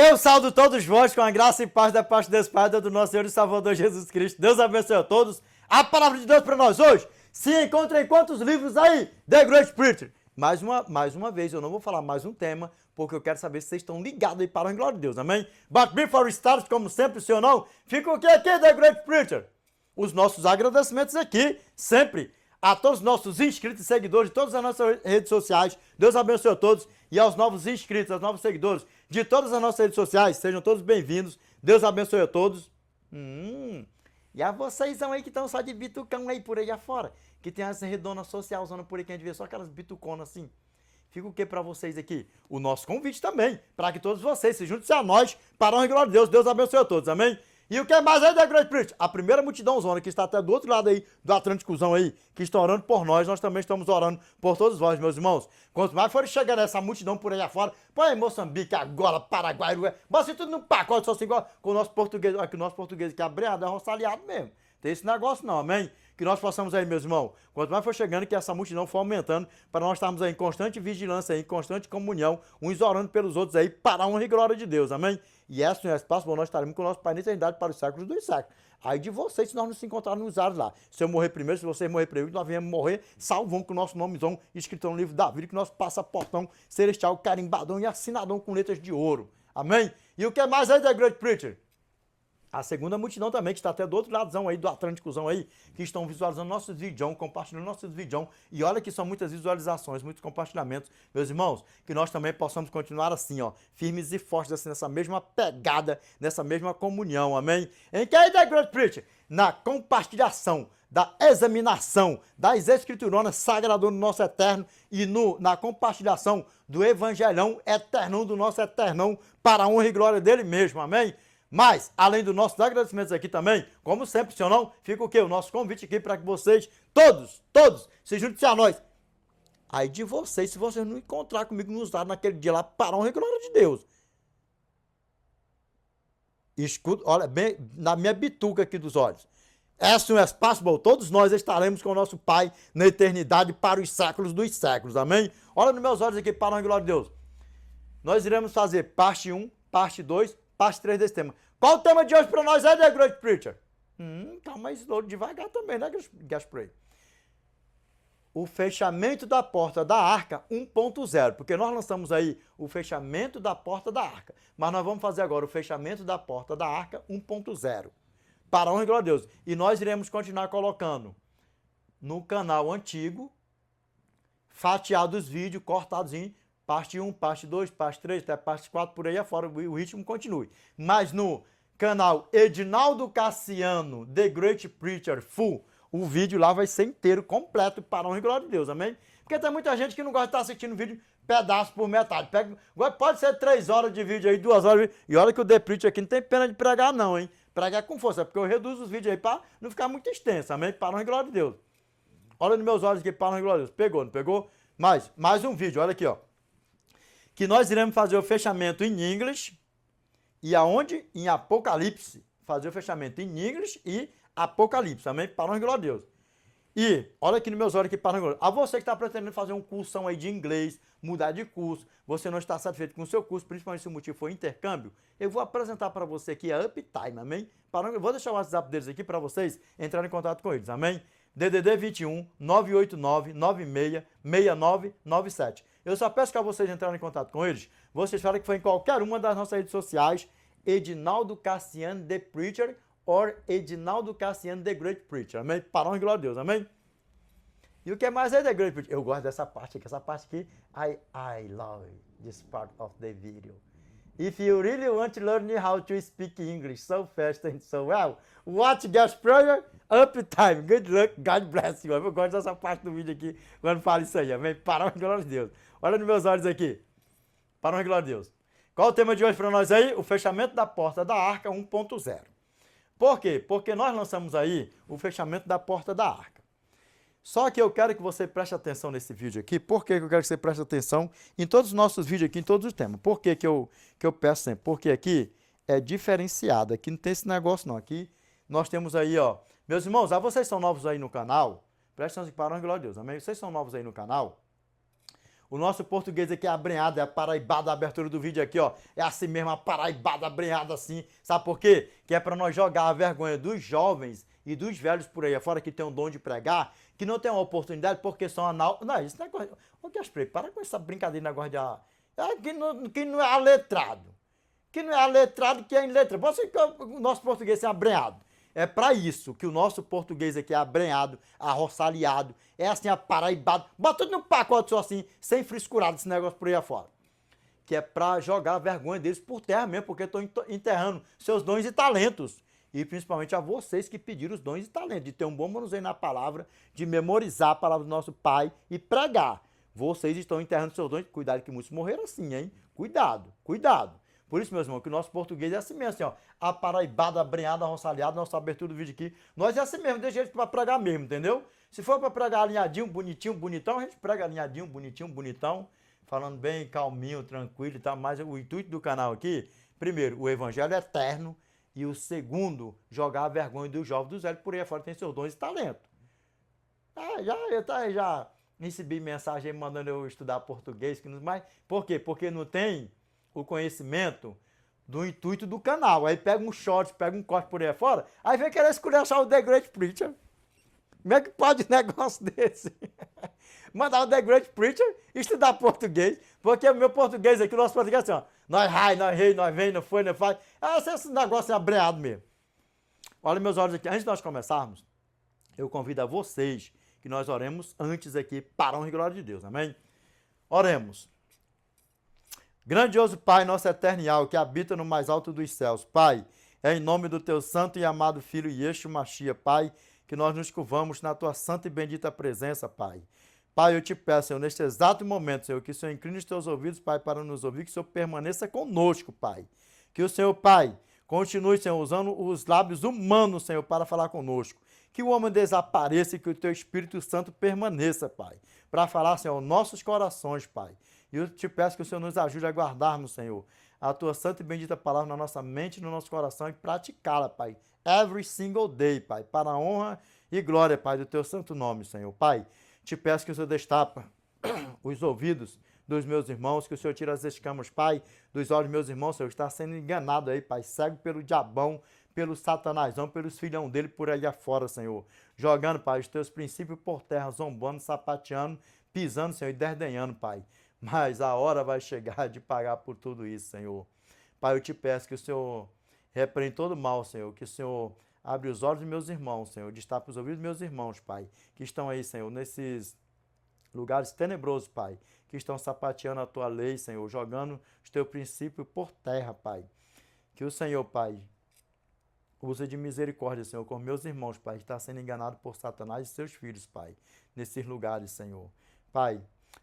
Eu saldo todos vós com a graça e paz da parte de Deus Pai, do nosso Senhor e Salvador Jesus Cristo. Deus abençoe a todos. A palavra de Deus para nós hoje se encontra em quantos livros aí? The Great Preacher. Mais uma vez, eu não vou falar mais um tema, porque eu quero saber se vocês estão ligados aí para a glória de Deus, amém? But before we start, como sempre, se ou não, fica o que aqui, The Great Preacher? Os nossos agradecimentos aqui, sempre, a todos os nossos inscritos e seguidores de todas as nossas redes sociais. Deus abençoe a todos. E aos novos inscritos, aos novos seguidores de todas as nossas redes sociais, sejam todos bem-vindos. Deus abençoe a todos. E a vocês aí que estão só de bitucão aí por aí afora, que tem essa redonda social usando por aí que a gente vê só aquelas bituconas assim. Fica o que para vocês aqui? O nosso convite também, para que todos vocês se juntem a nós para a honra e glória de Deus. Deus abençoe a todos, amém? E o que mais é da Great Preacher? A primeira multidão zona que está até do outro lado aí, do Atlânticozão aí, que está orando por nós também estamos orando por todos vós, meus irmãos. Quanto mais forem chegando essa multidão por aí afora, põe Moçambique, Angola, Paraguai, Uruguai, bota tudo no pacote, só assim igual com o nosso português, aqui o nosso português que é abreado, é roçaleado mesmo. Tem esse negócio não, amém? Que nós possamos aí, meus irmãos, quanto mais for chegando, que essa multidão for aumentando, para nós estarmos aí em constante vigilância, aí, em constante comunhão, uns orando pelos outros aí, para a honra e glória de Deus, amém? E essa não é espaço, bom, nós estaremos com o nosso Pai na eternidade para os séculos dos séculos. Aí de vocês, se nós nos encontrarmos nos ares lá. Se eu morrer primeiro, se vocês morrer primeiro, nós viemos morrer, salvão com o nosso nomezão escrito no livro da vida, com o nosso passaportão celestial, carimbadão e assinadão com letras de ouro. Amém? E o que mais aí da Great Preacher? A segunda multidão também, que está até do outro ladozão aí, do Atlânticozão aí, que estão visualizando nossos vídeos, compartilhando nossos vídeos. E olha que são muitas visualizações, muitos compartilhamentos. Meus irmãos, que nós também possamos continuar assim, ó, firmes e fortes, assim, nessa mesma pegada, nessa mesma comunhão, amém? Em que é The Great Preacher? Na compartilhação, da examinação das escrituronas sagradas do nosso eterno e na compartilhação do evangelhão eternão do nosso eternão para a honra e glória dele mesmo, amém? Mas, além dos nossos agradecimentos aqui também, como sempre, se ou não, fica o quê? O nosso convite aqui para que vocês, todos, se juntem a nós. Aí de vocês, se vocês não encontrar comigo nos dados naquele dia lá, para a honra e glória de Deus. Escuta, olha, bem na minha bituca aqui dos olhos. Essa é um espaço bom, todos nós estaremos com o nosso Pai na eternidade para os séculos dos séculos, amém? Olha nos meus olhos aqui, para a honra e glória de Deus. Nós iremos fazer parte 1, parte 2, parte 3 desse tema. Qual o tema de hoje para nós é The Great Preacher? Calma aí, devagar também, né, Gaspray? O fechamento da porta da arca 1.0, porque nós lançamos aí o fechamento da porta da arca, mas nós vamos fazer agora o fechamento da porta da arca 1.0, para a honra e glória de Deus. E nós iremos continuar colocando no canal antigo, fatiados vídeos, cortados em parte 1, parte 2, parte 3, até parte 4, por aí afora, o ritmo continue. Mas no canal Edinaldo Cassiano, The Great Preacher Full, o vídeo lá vai ser inteiro, completo, para a honra e glória de Deus, amém? Porque tem muita gente que não gosta de estar assistindo vídeo pedaço por metade. Pode ser 3 horas de vídeo aí, 2 horas de vídeo. E olha que o The Preacher aqui não tem pena de pregar não, hein? Pregar com força, porque eu reduzo os vídeos aí para não ficar muito extenso, amém? Para a honra e glória de Deus. Olha nos meus olhos aqui, para a honra e glória de Deus. Pegou, não pegou? Mais um vídeo, olha aqui, ó. Que nós iremos fazer o fechamento em inglês e aonde? Em Apocalipse. Fazer o fechamento em inglês e Apocalipse, amém? Para a honra e glória de Deus. E, olha aqui nos meus olhos aqui, para a honra e glória de Deus. A você que está pretendendo fazer um cursão aí de inglês, mudar de curso, você não está satisfeito com o seu curso, principalmente se o motivo for intercâmbio, eu vou apresentar para você aqui a Uptime, amém? Eu vou deixar o WhatsApp deles aqui para vocês entrarem em contato com eles, amém? DDD 21 989 96 69 97. Eu só peço que a vocês entrarem em contato com eles. Vocês falam que foi em qualquer uma das nossas redes sociais, Edinaldo Cassiano The Preacher ou Edinaldo Cassiano The Great Preacher. Amém? Para a honra e glória de Deus. Amém? E o que mais é The Great Preacher? Eu gosto dessa parte aqui. Essa parte aqui, I love this part of the video. If you really want to learn how to speak English so fast and so well, watch Gasprayer Uptime. Good luck, God bless you. Eu gosto dessa parte do vídeo aqui, quando fala isso aí. Amém? Para a honra e glória de Deus. Olha nos meus olhos aqui. Para a honra e glória de Deus. Qual o tema de hoje para nós aí? O fechamento da porta da arca 1.0. Por quê? Porque nós lançamos aí o fechamento da porta da arca. Só que eu quero que você preste atenção nesse vídeo aqui. Por que eu quero que você preste atenção em todos os nossos vídeos aqui, em todos os temas? Por que eu peço sempre? Porque aqui é diferenciado. Aqui não tem esse negócio não. Aqui nós temos aí, ó. Meus irmãos, vocês são novos aí no canal. Preste atenção para a glória de Deus. Amém? Vocês são novos aí no canal. O nosso português aqui é abrenhado, é a paraibada, a abertura do vídeo aqui, ó. É assim mesmo, a paraibada abrenhada assim. Sabe por quê? Que é para nós jogar a vergonha dos jovens e dos velhos por aí afora que tem um dom de pregar, que não tem uma oportunidade porque são anal... Não, isso negócio... Ô, Gaspar, para com essa brincadeira, negócio de... Que não é aletrado. Que não é aletrado, que é iletrado. Você que o nosso português é abrenhado. É para isso que o nosso português aqui é abrenhado, arroçaleado, é assim, aparaibado. Bota tudo no pacote só assim, sem frescurado esse negócio por aí afora. Que é para jogar a vergonha deles por terra mesmo, porque estão enterrando seus dons e talentos. E principalmente a vocês que pediram os dons e talentos, de ter um bom manuseio na palavra, de memorizar a palavra do nosso Pai e pregar. Vocês estão enterrando seus dons. Cuidado que muitos morreram assim, hein? Cuidado, cuidado. Por isso, meus irmãos, que o nosso português é assim mesmo, assim, ó. Aparaibada, abrenhada, arroçaleada, nossa abertura do vídeo aqui. Nós é assim mesmo, deixa eles pra pregar mesmo, entendeu? Se for pra pregar alinhadinho, bonitinho, bonitão, a gente prega alinhadinho, bonitinho, bonitão, falando bem calminho, tranquilo e tal. Mas o intuito do canal aqui, primeiro, o evangelho eterno, e o segundo, jogar a vergonha dos jovens dos velhos, por aí afora tem seus dons e talentos. Já recebi mensagem aí mandando eu estudar português, mas por quê? Porque não tem o conhecimento do intuito do canal. Aí pega um short, pega um corte por aí fora, aí vem querer esculachar o The Great Preacher. Como é que pode um negócio desse? Mandar o The Great Preacher estudar português, porque o meu português aqui, o nosso português é assim, ó, nós rai, nós rei, nós vem, não foi, não faz. Esse negócio é abreado mesmo. Olha meus olhos aqui, antes de nós começarmos, eu convido a vocês que nós oremos antes aqui para a honra e glória de Deus, amém? Oremos. Grandioso Pai, nosso eterno Yahweh, que habita no mais alto dos céus. Pai, é em nome do teu santo e amado Filho Yeshua Mashiach, Pai, que nós nos curvamos na tua santa e bendita presença, Pai. Pai, eu te peço, Senhor, neste exato momento, Senhor, que o Senhor incline os teus ouvidos, Pai, para nos ouvir, que o Senhor permaneça conosco, Pai. Que o Senhor, Pai, continue, Senhor, usando os lábios humanos, Senhor, para falar conosco. Que o homem desapareça e que o teu Espírito Santo permaneça, Pai, para falar, Senhor, nossos corações, Pai. E eu te peço que o Senhor nos ajude a guardarmos, Senhor, a tua santa e bendita palavra na nossa mente e no nosso coração e praticá-la, Pai, every single day, Pai, para a honra e glória, Pai, do teu santo nome, Senhor. Pai, te peço que o Senhor destapa os ouvidos dos meus irmãos, que o Senhor tira as escamas, Pai, dos olhos dos meus irmãos, Senhor, está sendo enganado aí, Pai, cego pelo diabão, pelo satanásão, pelos filhão dele por aí afora, Senhor, jogando, Pai, os teus princípios por terra, zombando, sapateando, pisando, Senhor, e desdenhando, Pai. Mas a hora vai chegar de pagar por tudo isso, Senhor. Pai, eu te peço que o Senhor repreende todo mal, Senhor, que o Senhor abre os olhos dos meus irmãos, Senhor, destapa os ouvidos dos meus irmãos, Pai, que estão aí, Senhor, nesses lugares tenebrosos, Pai, que estão sapateando a tua lei, Senhor, jogando os teus princípios por terra, Pai. Que o Senhor, Pai, use de misericórdia, Senhor, com meus irmãos, Pai, que está sendo enganado por Satanás e seus filhos, Pai, nesses lugares, Senhor. Pai,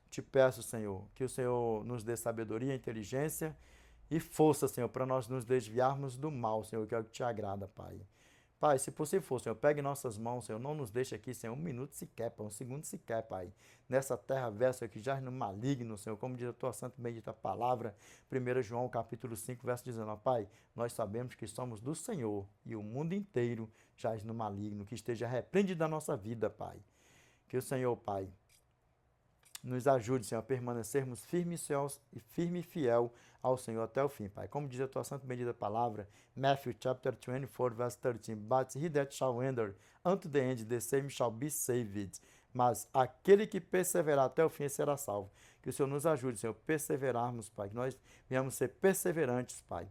te peço, Senhor, que o Senhor nos dê sabedoria, inteligência e força, Senhor, para nós nos desviarmos do mal, Senhor, que é o que te agrada, Pai. Pai, se possível for, Senhor, pegue nossas mãos, Senhor, não nos deixe aqui, Senhor, um minuto sequer, Pai, um segundo sequer, Pai, nessa terra versa que jaz no maligno, Senhor, como diz a tua santa e bendita palavra, 1 João, capítulo 5, verso 19, Pai, nós sabemos que somos do Senhor e o mundo inteiro jaz no maligno, que esteja repreendido da nossa vida, Pai. Que o Senhor, Pai, nos ajude, Senhor, a permanecermos firmes e fiel ao Senhor até o fim, Pai. Como diz a tua santa e bendita palavra, Matthew chapter 24, verse 13, But he that shall enter unto the end, the same shall be saved. Mas aquele que perseverar até o fim será salvo. Que o Senhor nos ajude, Senhor, a perseverarmos, Pai. Que nós venhamos ser perseverantes, Pai,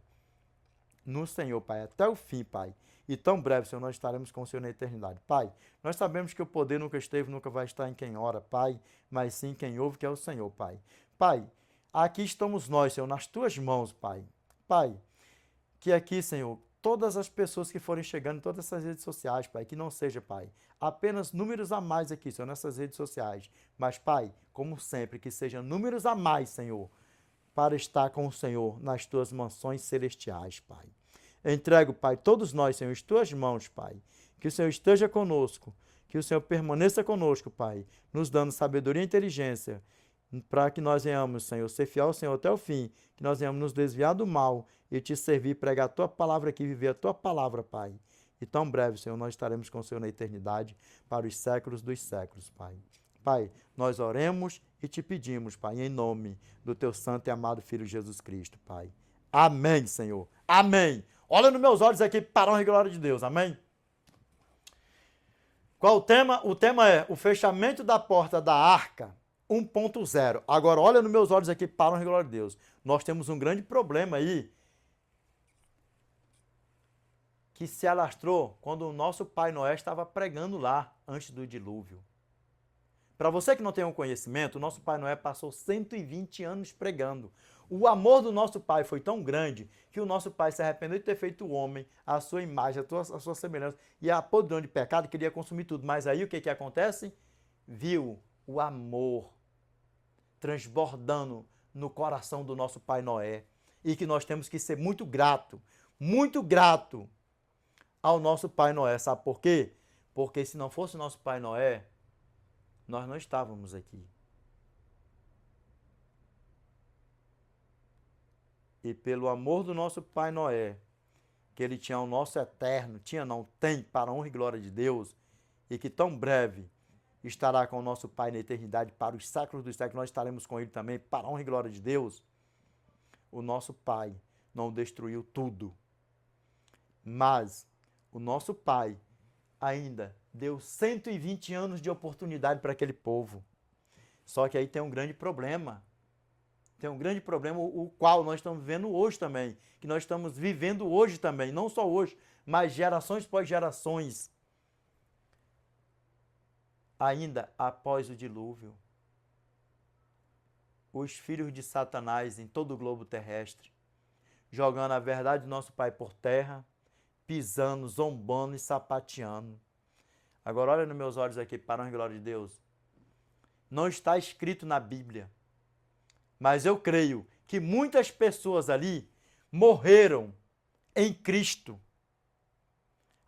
no Senhor, Pai, até o fim, Pai. E tão breve, Senhor, nós estaremos com o Senhor na eternidade. Pai, nós sabemos que o poder nunca esteve, nunca vai estar em quem ora, Pai, mas sim quem ouve, que é o Senhor, Pai. Pai, aqui estamos nós, Senhor, nas tuas mãos, Pai. Pai, que aqui, Senhor, todas as pessoas que forem chegando em todas essas redes sociais, Pai, que não seja, Pai, apenas números a mais aqui, Senhor, nessas redes sociais. Mas, Pai, como sempre, que sejam números a mais, Senhor, para estar com o Senhor nas tuas mansões celestiais, Pai. Entrego, Pai, todos nós, Senhor, em tuas mãos, Pai. Que o Senhor esteja conosco, que o Senhor permaneça conosco, Pai, nos dando sabedoria e inteligência, para que nós venhamos, Senhor, ser fiel ao Senhor até o fim, que nós venhamos nos desviar do mal e te servir, pregar a tua palavra aqui, viver a tua palavra, Pai. E tão breve, Senhor, nós estaremos com o Senhor na eternidade, para os séculos dos séculos, Pai. Pai, nós oremos e te pedimos, Pai, em nome do teu santo e amado Filho Jesus Cristo, Pai. Amém, Senhor. Amém. Olha nos meus olhos aqui para a honra e glória de Deus. Amém. Qual o tema? O tema é o fechamento da porta da arca 1.0. Agora, olha nos meus olhos aqui para a honra e glória de Deus. Nós temos um grande problema aí que se alastrou quando o nosso pai Noé estava pregando lá antes do dilúvio. Para você que não tem um conhecimento, o nosso pai Noé passou 120 anos pregando. O amor do nosso pai foi tão grande que o nosso pai se arrependeu de ter feito o homem, a sua imagem, a sua semelhança, e a podridão de pecado, queria consumir tudo. Mas aí o que acontece? Viu o amor transbordando no coração do nosso pai Noé. E que nós temos que ser muito grato ao nosso pai Noé. Sabe por quê? Porque se não fosse o nosso pai Noé, nós não estávamos aqui. E pelo amor do nosso pai Noé, que ele tinha o nosso eterno, tem, para a honra e glória de Deus, e que tão breve estará com o nosso pai na eternidade, para os séculos dos séculos, nós estaremos com ele também, para a honra e glória de Deus. O nosso pai não destruiu tudo, mas o nosso pai ainda deu 120 anos de oportunidade para aquele povo. Só que aí tem um grande problema. Tem um grande problema, o qual nós estamos vivendo hoje também. Que nós estamos vivendo hoje também. Não só hoje, mas gerações após gerações. Ainda após o dilúvio. Os filhos de Satanás em todo o globo terrestre. Jogando a verdade do nosso Pai por terra. Pisando, zombando e sapateando. Agora olha nos meus olhos aqui, para a glória de Deus. Não está escrito na Bíblia, mas eu creio que muitas pessoas ali morreram em Cristo.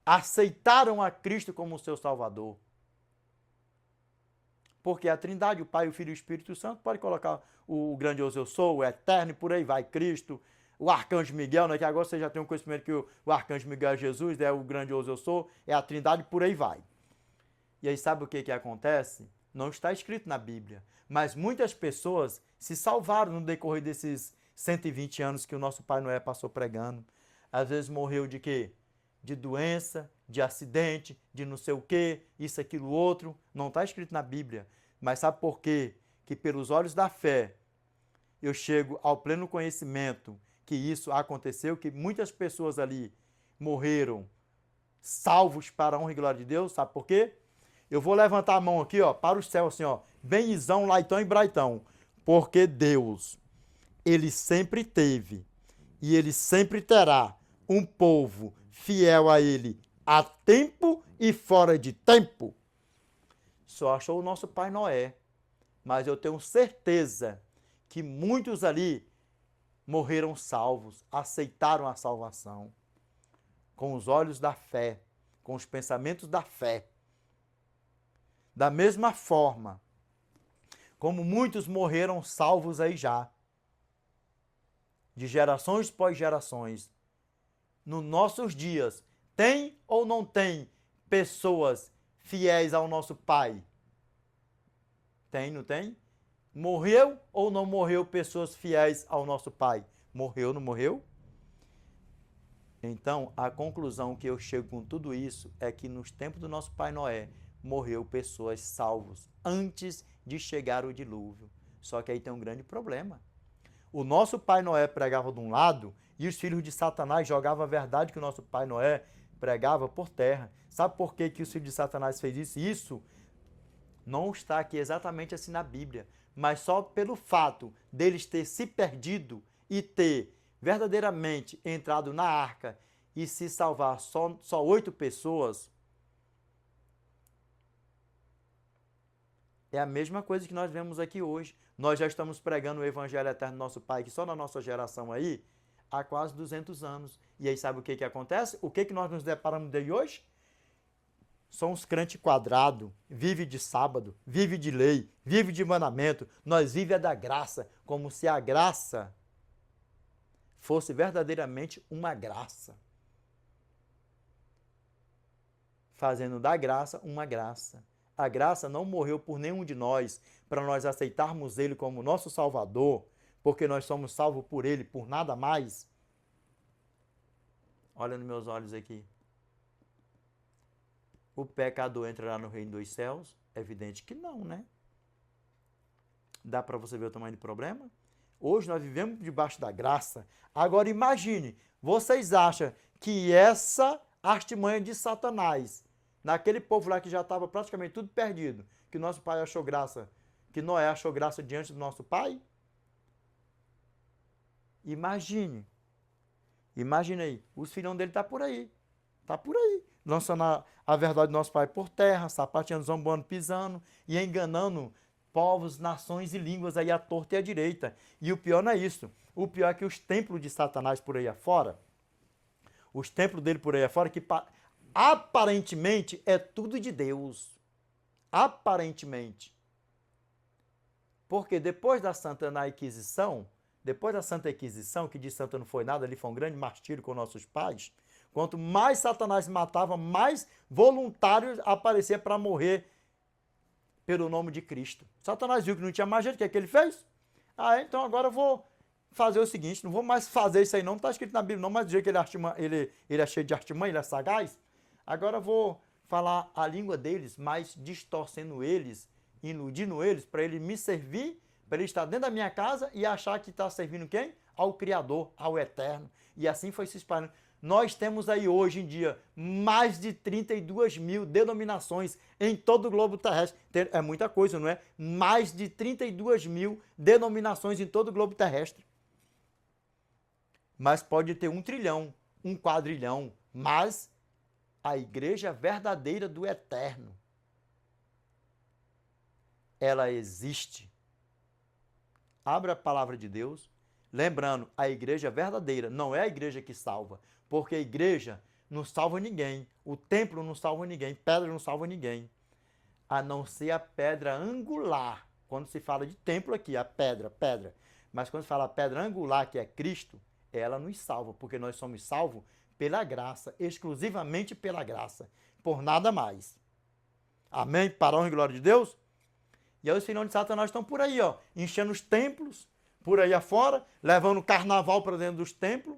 Aceitaram a Cristo como seu Salvador. Porque a Trindade, o Pai, o Filho e o Espírito Santo, pode colocar o grandioso eu sou, o eterno, e por aí vai, Cristo, o Arcanjo Miguel, né, que agora você já tem um conhecimento que o Arcanjo Miguel é Jesus, é o grandioso eu sou, é a Trindade, por aí vai. E aí sabe o que acontece? Não está escrito na Bíblia, mas muitas pessoas se salvaram no decorrer desses 120 anos que o nosso pai Noé passou pregando. Às vezes morreu de quê? De doença, de acidente, de não sei o quê, isso, aquilo, outro. Não está escrito na Bíblia. Mas sabe por quê? Que pelos olhos da fé eu chego ao pleno conhecimento que isso aconteceu, que muitas pessoas ali morreram salvos para a honra e glória de Deus. Sabe por quê? Eu vou levantar a mão aqui, ó, para o céu, assim, ó, Benizão, Laitão e Braitão. Porque Deus, ele sempre teve e ele sempre terá um povo fiel a ele a tempo e fora de tempo. Só achou o nosso pai Noé, mas eu tenho certeza que muitos ali morreram salvos, aceitaram a salvação, com os olhos da fé, com os pensamentos da fé. Da mesma forma, como muitos morreram salvos aí já, de gerações pós gerações, nos nossos dias, tem ou não tem pessoas fiéis ao nosso Pai? Tem, não tem? Morreu ou não morreu pessoas fiéis ao nosso Pai? Morreu, não morreu? Então, a conclusão que eu chego com tudo isso é que nos tempos do nosso pai Noé, morreu pessoas salvos antes de chegar o dilúvio. Só que aí tem um grande problema. O nosso pai Noé pregava de um lado e os filhos de Satanás jogavam a verdade que o nosso pai Noé pregava por terra. Sabe por que os filhos de Satanás fez isso? Isso não está aqui exatamente assim na Bíblia, mas só pelo fato deles ter se perdido e ter verdadeiramente entrado na arca e se salvar só 8 pessoas, é a mesma coisa que nós vemos aqui hoje. Nós já estamos pregando o Evangelho Eterno do nosso Pai, que só na nossa geração aí, há quase 200 anos. E aí sabe o que acontece? O que nós nos deparamos de hoje? São uns crentes quadrados, vive de sábado, vive de lei, vive de mandamento. Nós vivemos da graça, como se a graça fosse verdadeiramente uma graça. Fazendo da graça uma graça. A graça não morreu por nenhum de nós, para nós aceitarmos Ele como nosso Salvador, porque nós somos salvos por Ele, por nada mais. Olha nos meus olhos aqui. O pecador entrará no reino dos céus? É evidente que não, né? Dá para você ver o tamanho do problema? Hoje nós vivemos debaixo da graça. Agora imagine, vocês acham que essa artimanha de Satanás, naquele povo lá que já estava praticamente tudo perdido, que nosso pai achou graça, que Noé achou graça diante do nosso pai? Imagine aí, os filhos dele tá por aí, lançando a verdade do nosso pai por terra, sapateando, zombando, pisando e enganando povos, nações e línguas aí à torta e à direita. E o pior não é isso. O pior é que os templos de Satanás por aí afora, os templos dele por aí afora, que aparentemente é tudo de Deus. Aparentemente. Porque depois da Santa Inquisição, que de santa não foi nada, ali foi um grande martírio com nossos pais, quanto mais Satanás matava, mais voluntários aparecia para morrer pelo nome de Cristo. Satanás viu que não tinha mais jeito, o que é que ele fez? Então agora eu vou fazer o seguinte, não vou mais fazer isso aí não está escrito na Bíblia não, mas do jeito que ele é cheio de artimanha, ele é sagaz, agora eu vou falar a língua deles, mas distorcendo eles, iludindo eles, para ele me servir, para ele estar dentro da minha casa e achar que está servindo quem? Ao Criador, ao Eterno. E assim foi se espalhando. Nós temos aí hoje em dia mais de 32 mil denominações em todo o globo terrestre. É muita coisa, não é? Mais de 32 mil denominações em todo o globo terrestre. Mas pode ter 1 trilhão, 1 quadrilhão, mas a igreja verdadeira do Eterno, ela existe. Abra a palavra de Deus. Lembrando, a igreja verdadeira não é a igreja que salva, porque a igreja não salva ninguém, o templo não salva ninguém, pedra não salva ninguém, a não ser a pedra angular. Quando se fala de templo aqui, a pedra, mas quando se fala a pedra angular, que é Cristo, ela nos salva, porque nós somos salvos pela graça, exclusivamente pela graça, por nada mais. Amém? Para a honra e glória de Deus? E aí os filhos de Satanás estão por aí, enchendo os templos, por aí afora, levando carnaval para dentro dos templos,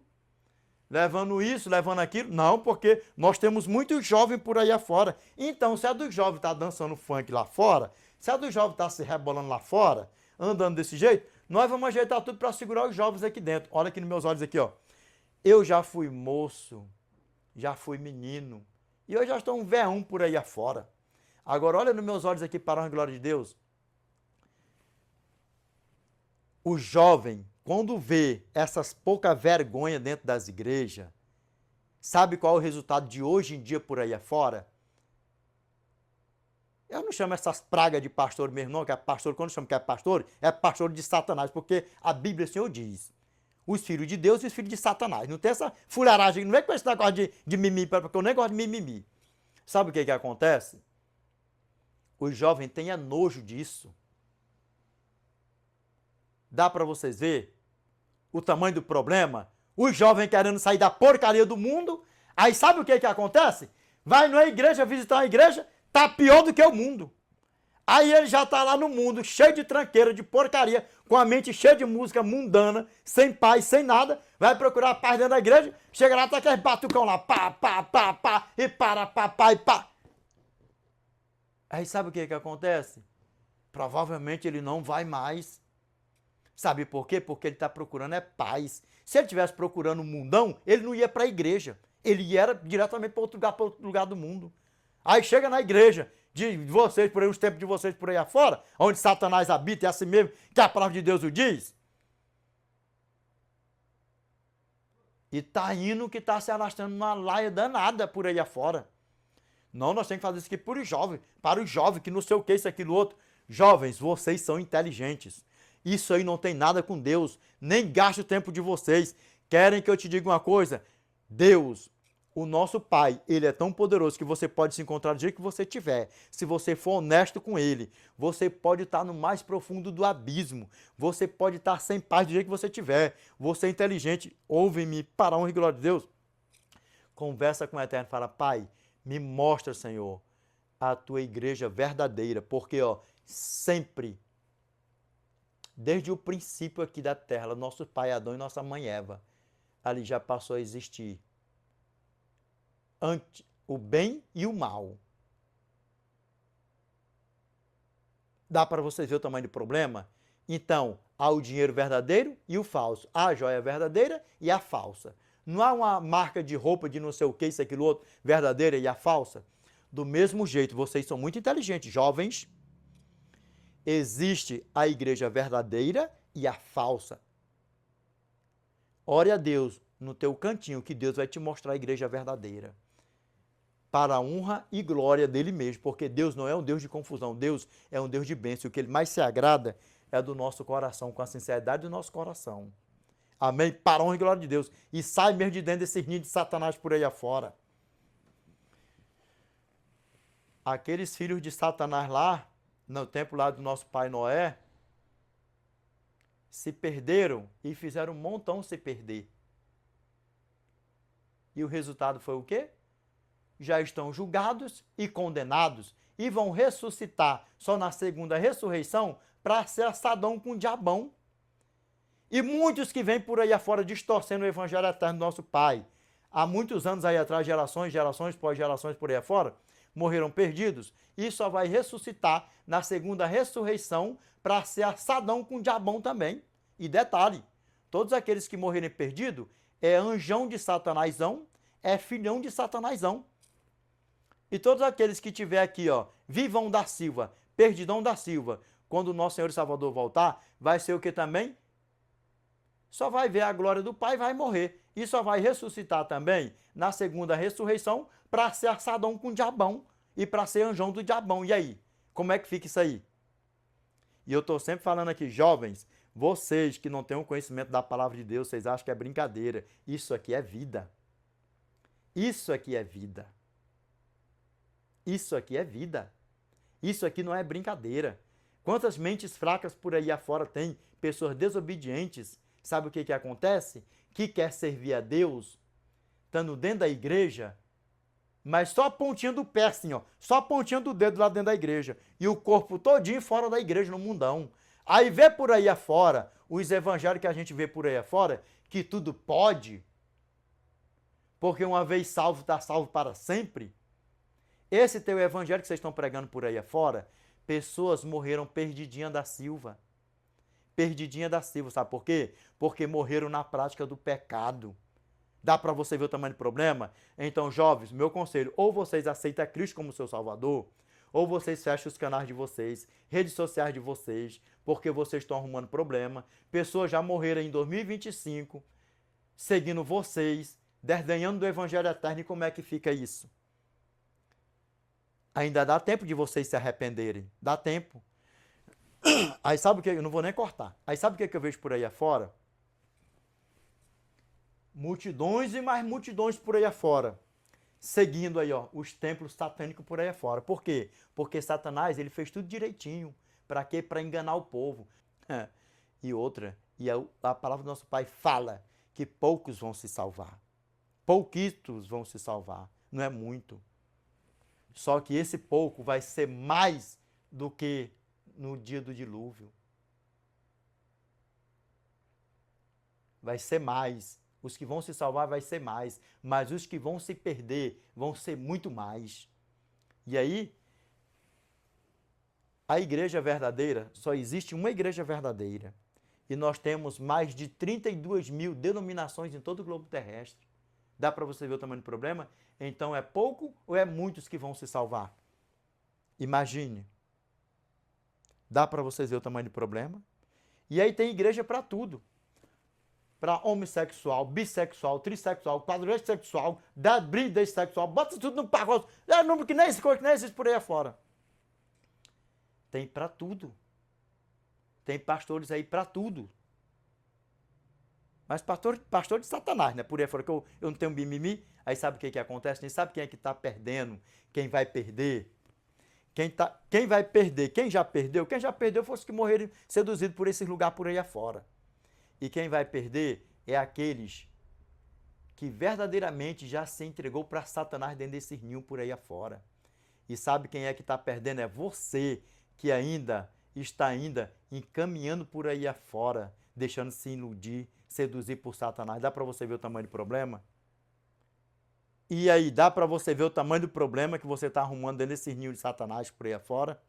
levando isso, levando aquilo. Não, porque nós temos muitos jovens por aí afora. Então, se a dos jovens está dançando funk lá fora, se a dos jovens está se rebolando lá fora, andando desse jeito, nós vamos ajeitar tudo para segurar os jovens aqui dentro. Olha aqui nos meus olhos aqui, Eu já fui moço, já fui menino, e eu já estou um véum por aí afora. Agora, olha nos meus olhos aqui, para a glória de Deus. O jovem, quando vê essas pouca vergonha dentro das igrejas, sabe qual é o resultado de hoje em dia por aí afora? Eu não chamo essas pragas de pastor mesmo, não, que é pastor, quando eu chamo que é pastor de Satanás, porque a Bíblia, o Senhor diz, os filhos de Deus e os filhos de Satanás. Não tem essa fularagem, não é com esse negócio de mimimi, porque eu nem gosto de mimimi. Sabe o que acontece? O jovem tem nojo disso. Dá para vocês ver o tamanho do problema? Os jovens querendo sair da porcaria do mundo. Aí sabe o que acontece? Vai na igreja, visitar uma igreja, tá pior do que o mundo. Aí ele já tá lá no mundo, cheio de tranqueira, de porcaria, com a mente cheia de música mundana, sem paz, sem nada. Vai procurar a paz dentro da igreja, chega lá, tá aquele batucão lá, pá, e para, pá, e pá. Aí sabe o que acontece? Provavelmente ele não vai mais. Sabe por quê? Porque ele está procurando paz. Se ele estivesse procurando um mundão, ele não ia para a igreja. Ele ia diretamente para outro lugar do mundo. Aí chega na igreja de vocês, por aí, os tempos de vocês por aí afora, onde Satanás habita, é assim mesmo que a palavra de Deus o diz. E tá indo que está se arrastando numa laia danada por aí afora. Não, nós temos que fazer isso aqui para os jovens, que não sei o que, isso, aquilo, outro. Jovens, vocês são inteligentes. Isso aí não tem nada com Deus, nem gaste o tempo de vocês. Querem que eu te diga uma coisa? Deus, o nosso Pai, Ele é tão poderoso que você pode se encontrar do jeito que você tiver. Se você for honesto com Ele, você pode estar no mais profundo do abismo. Você pode estar sem paz do jeito que você tiver. Você é inteligente, ouve-me, para a honra e glória de Deus. Conversa com o Eterno, fala, Pai, me mostra, Senhor, a tua igreja verdadeira, porque, ó, sempre, desde o princípio aqui da terra, nosso pai Adão e nossa mãe Eva, ali já passou a existir o bem e o mal. Dá para vocês ver o tamanho do problema? Então, há o dinheiro verdadeiro e o falso. Há a joia verdadeira e a falsa. Não há uma marca de roupa de não sei o que, isso, aquilo, outro, verdadeira e a falsa. Do mesmo jeito, vocês são muito inteligentes, jovens. Existe a igreja verdadeira e a falsa. Ore a Deus no teu cantinho, que Deus vai te mostrar a igreja verdadeira. Para a honra e glória dele mesmo, porque Deus não é um Deus de confusão, Deus é um Deus de bênção. O que ele mais se agrada é do nosso coração, com a sinceridade do nosso coração. Amém? Para a honra e glória de Deus. E sai mesmo de dentro desse ninho de Satanás por aí afora. Aqueles filhos de Satanás lá, no tempo lá do nosso pai Noé, se perderam e fizeram um montão se perder. E o resultado foi o quê? Já estão julgados e condenados e vão ressuscitar só na segunda ressurreição para ser assadão com o diabão. E muitos que vêm por aí afora distorcendo o evangelho eterno do nosso Pai, há muitos anos aí atrás, gerações pós gerações por aí afora, morreram perdidos e só vai ressuscitar na segunda ressurreição para ser assadão com o diabão também. E detalhe, todos aqueles que morrerem perdidos é anjão de Satanásão, é filhão de Satanásão. E todos aqueles que tiver aqui, ó, vivão da Silva, perdidão da Silva, quando o nosso Senhor e Salvador voltar, vai ser o que também? Só vai ver a glória do Pai e vai morrer. E só vai ressuscitar também na segunda ressurreição para ser assadão com o diabão e para ser anjão do diabão. E aí? Como é que fica isso aí? E eu estou sempre falando aqui, jovens, vocês que não têm o conhecimento da palavra de Deus, vocês acham que é brincadeira. Isso aqui é vida. Isso aqui é vida. Isso aqui é vida. Isso aqui não é brincadeira. Quantas mentes fracas por aí afora tem? Pessoas desobedientes. Sabe o que acontece? Que quer servir a Deus, estando dentro da igreja, mas só a pontinha do pé assim, ó, só a pontinha do dedo lá dentro da igreja, e o corpo todinho fora da igreja, no mundão. Aí vê por aí afora, os evangelhos que a gente vê por aí afora, que tudo pode, porque uma vez salvo, está salvo para sempre. Esse teu evangelho que vocês estão pregando por aí afora, pessoas morreram perdidinha da Silva. Perdidinha da Silva, sabe por quê? Porque morreram na prática do pecado. Dá para você ver o tamanho do problema? Então, jovens, meu conselho, ou vocês aceitam Cristo como seu Salvador, ou vocês fecham os canais de vocês, redes sociais de vocês, porque vocês estão arrumando problema. Pessoas já morreram em 2025, seguindo vocês, desdenhando do Evangelho Eterno, e como é que fica isso? Ainda dá tempo de vocês se arrependerem, dá tempo. Aí sabe o que? Eu não vou nem cortar. Aí sabe o que eu vejo por aí afora? Multidões e mais multidões por aí afora. Seguindo aí, ó, os templos satânicos por aí afora. Por quê? Porque Satanás, ele fez tudo direitinho. Para quê? Para enganar o povo. E outra, a palavra do nosso Pai fala que poucos vão se salvar. Pouquitos vão se salvar. Não é muito. Só que esse pouco vai ser mais do que no dia do dilúvio. Vai ser mais. Os que vão se salvar vai ser mais. Mas os que vão se perder vão ser muito mais. E aí, a igreja verdadeira, só existe uma igreja verdadeira. E nós temos mais de 32 mil denominações em todo o globo terrestre. Dá para você ver o tamanho do problema? Então é pouco ou é muitos que vão se salvar? Imagine. Dá para vocês ver o tamanho do problema? E aí tem igreja para tudo. Para homossexual, bissexual, trissexual, quadrissexual, desexual, bota tudo no pacote. É número que nem existe por aí afora. Tem para tudo. Tem pastores aí para tudo. Mas pastor de Satanás, né? Por aí fora que eu não tenho mimimi. Aí sabe o que acontece? Nem sabe quem é que está perdendo, quem vai perder. Quem vai perder? Quem já perdeu? Quem já perdeu fosse que morreram seduzidos por esse lugar por aí afora. E quem vai perder é aqueles que verdadeiramente já se entregou para Satanás dentro desse ninho por aí afora. E sabe quem é que está perdendo? É você que ainda está encaminhando por aí afora, deixando se iludir, seduzir por Satanás. Dá para você ver o tamanho do problema? E aí, dá para você ver o tamanho do problema que você está arrumando dentro desse ninho de Satanás por aí afora?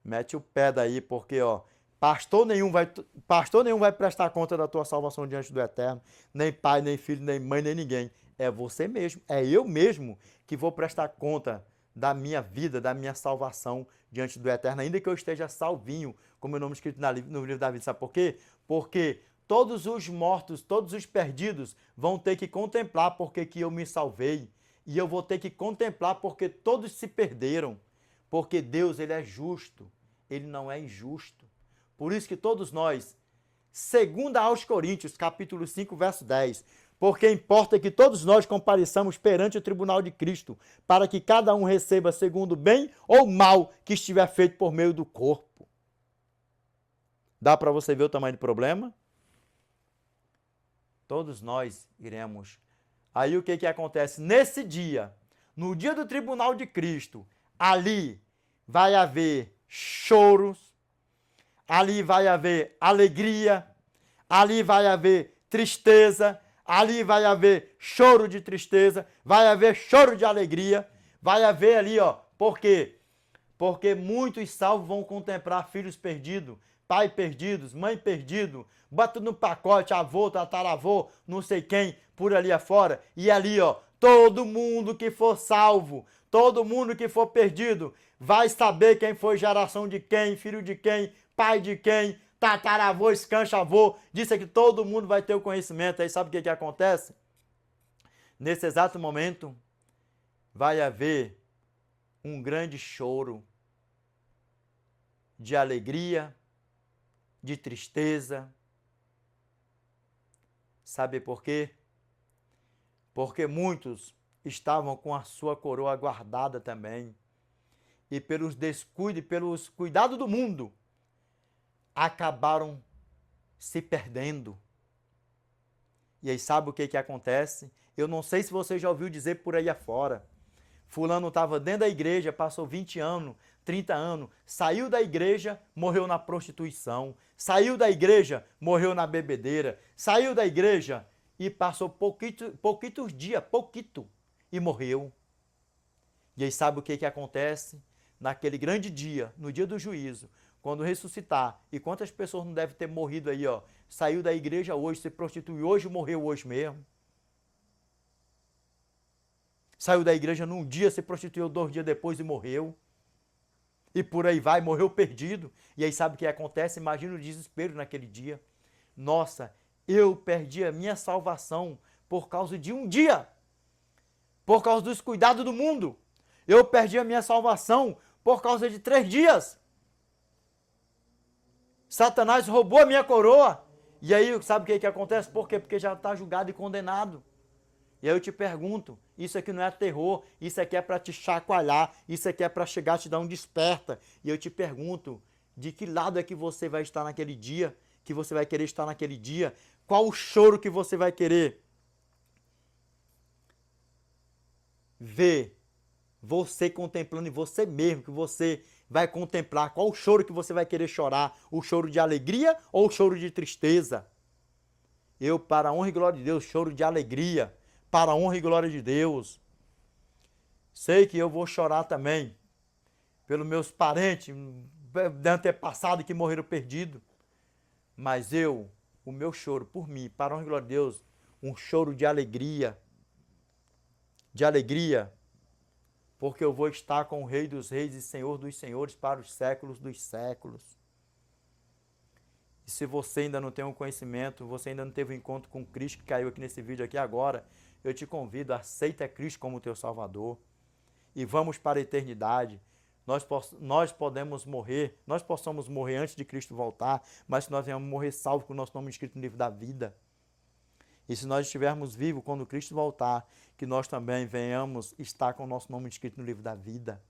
Mete o pé daí, porque, ó, pastor nenhum vai prestar conta da tua salvação diante do Eterno. Nem pai, nem filho, nem mãe, nem ninguém. É você mesmo, é eu mesmo que vou prestar conta da minha vida, da minha salvação diante do Eterno, ainda que eu esteja salvinho, como o nome escrito no livro da vida. Sabe por quê? Porque todos os mortos, todos os perdidos vão ter que contemplar porque que eu me salvei. E eu vou ter que contemplar porque todos se perderam. Porque Deus, ele é justo, ele não é injusto. Por isso que todos nós, segundo aos Coríntios, capítulo 5, verso 10, porque importa que todos nós compareçamos perante o tribunal de Cristo, para que cada um receba segundo o bem ou mal que estiver feito por meio do corpo. Dá para você ver o tamanho do problema? Todos nós iremos. Aí o que acontece? Nesse dia, no dia do tribunal de Cristo, ali vai haver choros, ali vai haver alegria, ali vai haver tristeza, ali vai haver choro de tristeza, vai haver choro de alegria, vai haver ali, ó, por quê? Porque muitos salvos vão contemplar filhos perdidos, pai perdidos, mãe perdido, bota no pacote, avô, tataravô, não sei quem, por ali afora, e ali, ó, todo mundo que for salvo, todo mundo que for perdido, vai saber quem foi geração de quem, filho de quem, pai de quem, tataravô, escanchavô, disso aqui todo mundo vai ter o conhecimento. Aí sabe o que acontece? Nesse exato momento, vai haver um grande choro de alegria, de tristeza. Sabe por quê? Porque muitos estavam com a sua coroa guardada também. E pelos descuidos, pelos cuidados do mundo, acabaram se perdendo. E aí sabe o que acontece? Eu não sei se você já ouviu dizer por aí afora. Fulano estava dentro da igreja, passou 20 anos, 30 anos, saiu da igreja, morreu na prostituição, saiu da igreja, morreu na bebedeira, saiu da igreja e passou pouquitos dias, e morreu. E aí sabe o que acontece? Naquele grande dia, no dia do juízo, quando ressuscitar, e quantas pessoas não devem ter morrido aí, ó, saiu da igreja hoje, se prostituiu hoje, morreu hoje mesmo. Saiu da igreja num dia, se prostituiu 2 dias depois e morreu. E por aí vai, morreu perdido. E aí sabe o que acontece? Imagina o desespero naquele dia. Nossa, eu perdi a minha salvação por causa de um dia. Por causa dos cuidados do mundo. Eu perdi a minha salvação por causa de 3 dias. Satanás roubou a minha coroa. E aí, sabe o que acontece? Por quê? Porque já está julgado e condenado. E aí eu te pergunto, isso aqui não é terror, isso aqui é para te chacoalhar, isso aqui é para chegar a te dar um desperta. E eu te pergunto, de que lado é que você vai estar naquele dia, que você vai querer estar naquele dia? Qual o choro que você vai querer ver você contemplando em você mesmo, que você vai contemplar? Qual o choro que você vai querer chorar? O choro de alegria ou o choro de tristeza? Eu, para a honra e glória de Deus, choro de alegria. Para a honra e glória de Deus. Sei que eu vou chorar também pelos meus parentes de antepassado que morreram perdidos. Mas o meu choro por mim, para a honra e glória de Deus, um choro de alegria. De alegria, porque eu vou estar com o Rei dos Reis e Senhor dos Senhores para os séculos dos séculos. E se você ainda não tem um conhecimento, você ainda não teve um encontro com Cristo, que caiu aqui nesse vídeo aqui agora, eu te convido, aceita Cristo como teu Salvador e vamos para a eternidade. Nós podemos morrer, nós possamos morrer antes de Cristo voltar, mas se nós venhamos morrer salvo com o nosso nome escrito no livro da vida. E se nós estivermos vivos quando Cristo voltar, que nós também venhamos estar com o nosso nome escrito no livro da vida,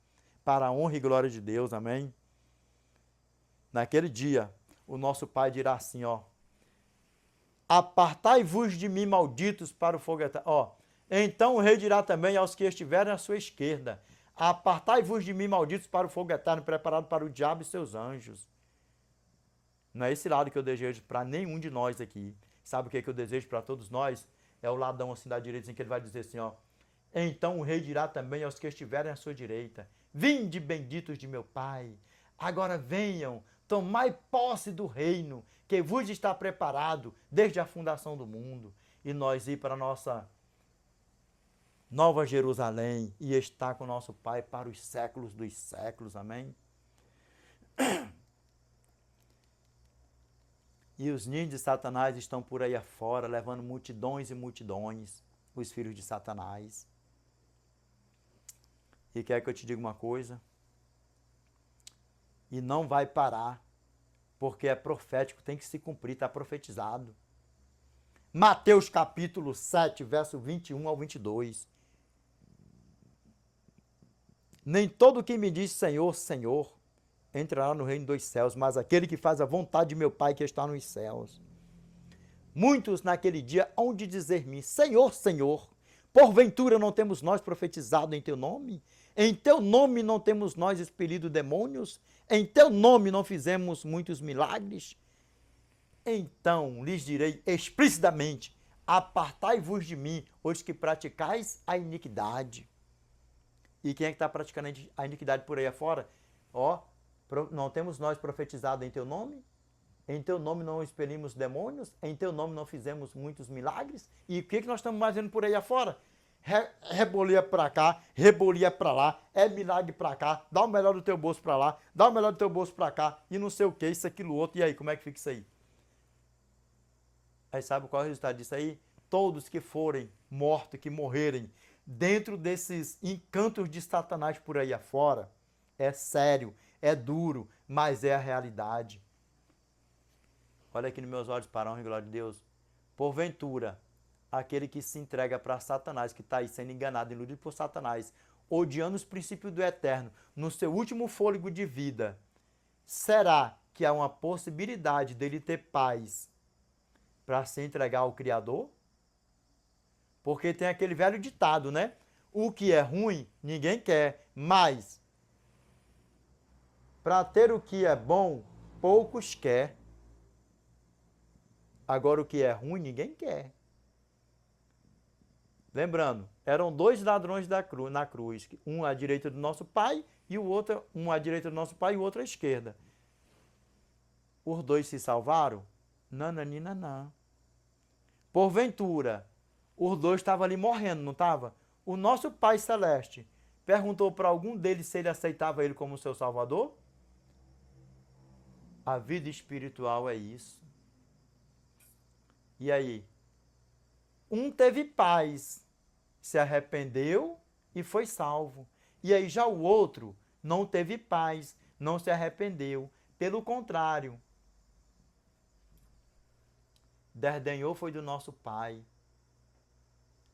para a honra e glória de Deus, amém? Naquele dia, o nosso Pai dirá assim, ó, apartai-vos de mim, malditos, para o fogo eterno. Ó, Então o rei dirá também aos que estiverem à sua esquerda: apartai-vos de mim, malditos, para o fogo eterno preparado para o diabo e seus anjos. Não é esse lado que eu desejo para nenhum de nós aqui. Sabe o que eu desejo para todos nós? É o ladão assim da direita, assim, que ele vai dizer assim, ó. Então o rei dirá também aos que estiverem à sua direita: vinde, benditos de meu Pai. Agora venham, tomai posse do reino que vos está preparado desde a fundação do mundo. E nós ir para a nossa Nova Jerusalém e estar com o nosso Pai para os séculos dos séculos. Amém? E os ninhos de Satanás estão por aí afora, levando multidões e multidões, os filhos de Satanás. E quer que eu te diga uma coisa? E não vai parar, porque é profético, tem que se cumprir, está profetizado. Mateus capítulo 7, verso 21 ao 22. Nem todo que me diz Senhor, Senhor, entrará no reino dos céus, mas aquele que faz a vontade de meu Pai que está nos céus. Muitos naquele dia hão de dizer-me: Senhor, Senhor, porventura não temos nós profetizado em teu nome? Em teu nome não temos nós expelido demônios? Em teu nome não fizemos muitos milagres? Então lhes direi explicitamente: apartai-vos de mim, os que praticais a iniquidade. E quem é que está praticando a iniquidade por aí afora? Ó, não temos nós profetizado em teu nome? Em teu nome não expelimos demônios? Em teu nome não fizemos muitos milagres? E o que nós estamos fazendo por aí afora? Rebolia para cá, rebolia para lá, é milagre para cá, dá o melhor do teu bolso para lá, dá o melhor do teu bolso para cá, e não sei o que, isso, aquilo, outro. E aí, como é que fica isso aí? Aí sabe qual é o resultado disso aí? Todos que forem mortos, que morrerem dentro desses encantos de Satanás por aí afora, é sério, é duro, mas é a realidade. Olha aqui nos meus olhos, para a honra e glória de Deus. Porventura, aquele que se entrega para Satanás, que está aí sendo enganado, iludido por Satanás, odiando os princípios do eterno, no seu último fôlego de vida, será que há uma possibilidade dele ter paz para se entregar ao Criador? Porque tem aquele velho ditado, né? O que é ruim, ninguém quer, mas para ter o que é bom, poucos quer. Agora o que é ruim, ninguém quer. Lembrando, eram dois ladrões na cruz, um à direita do nosso Pai e o outro, um à direita do nosso Pai e o outro à esquerda. Os dois se salvaram? Nananina. Porventura, os dois estavam ali morrendo, não estava? O nosso Pai Celeste perguntou para algum deles se ele aceitava ele como seu Salvador? A vida espiritual é isso. E aí? Um teve paz, se arrependeu e foi salvo. E aí já o outro não teve paz, não se arrependeu. Pelo contrário, desdenhou foi do nosso Pai.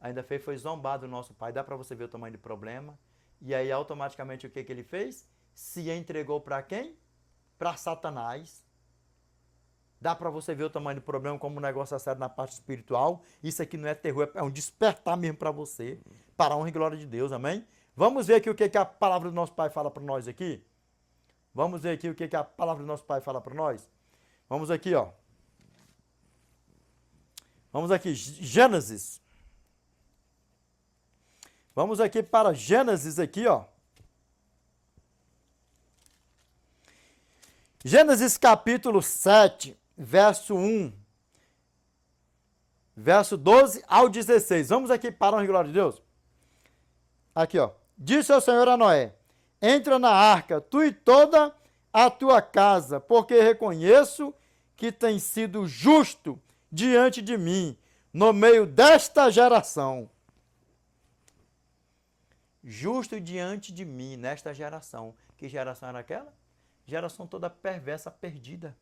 Ainda foi zombado do nosso Pai. Dá para você ver o tamanho do problema. E aí automaticamente o que ele fez? Se entregou para quem? Para Satanás. Dá para você ver o tamanho do problema como um negócio é sério na parte espiritual. Isso aqui não é terror, é um despertar mesmo para você. Para a honra e glória de Deus, amém? Vamos ver aqui o que a palavra do nosso Pai fala para nós aqui? Vamos ver aqui o que a palavra do nosso Pai fala para nós? Vamos aqui, ó. Vamos aqui, Gênesis. Vamos aqui para Gênesis aqui, ó. Gênesis capítulo 7, verso 1, verso 12 ao 16. Vamos aqui para a honra e glória de Deus. Aqui, ó. Disse o Senhor a Noé: entra na arca, tu e toda a tua casa, porque reconheço que tens sido justo diante de mim, no meio desta geração. Justo diante de mim, nesta geração. Que geração era aquela? Geração toda perversa, perdida.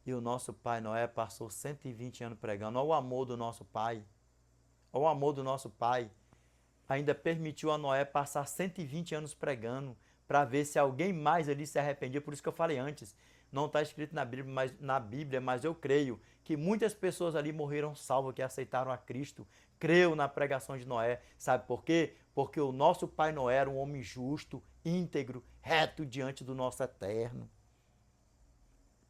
E o nosso pai Noé passou 120 anos pregando. Olha o amor do nosso pai. Olha o amor do nosso pai. Ainda permitiu a Noé passar 120 anos pregando para ver se alguém mais ali se arrependia. Por isso que eu falei antes. Não está escrito na Bíblia, mas eu creio que muitas pessoas ali morreram salvas, que aceitaram a Cristo, creu na pregação de Noé. Sabe por quê? Porque o nosso pai Noé era um homem justo, íntegro, reto diante do nosso eterno.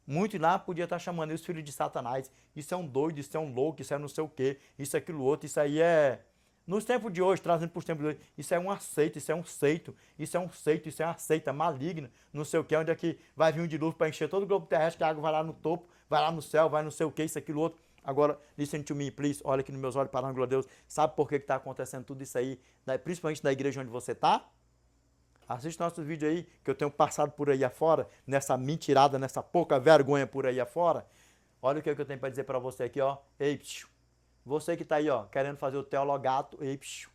Muito lá podia estar chamando os filhos de Satanás. Isso é um doido, isso é um louco, isso é não sei o quê, isso é aquilo outro, isso aí é... Nos tempos de hoje, trazendo para os tempos de hoje, isso é um aceito, isso é um seito, isso é um seito, isso é uma seita maligna, não sei o que, onde é que vai vir um dilúvio para encher todo o globo terrestre, que a água vai lá no topo, vai lá no céu, vai não sei o que, isso, aquilo outro. Agora, listen to me, please, olha aqui nos meus olhos, para a glória a Deus, sabe por que está acontecendo tudo isso aí, principalmente na igreja onde você está? Assiste nossos vídeos aí, que eu tenho passado por aí afora, nessa mentirada, nessa pouca vergonha por aí afora. Olha o que eu tenho para dizer para você aqui, ó. Ei, psiu. Você que está aí, ó, querendo fazer o teologato, ei, psiu.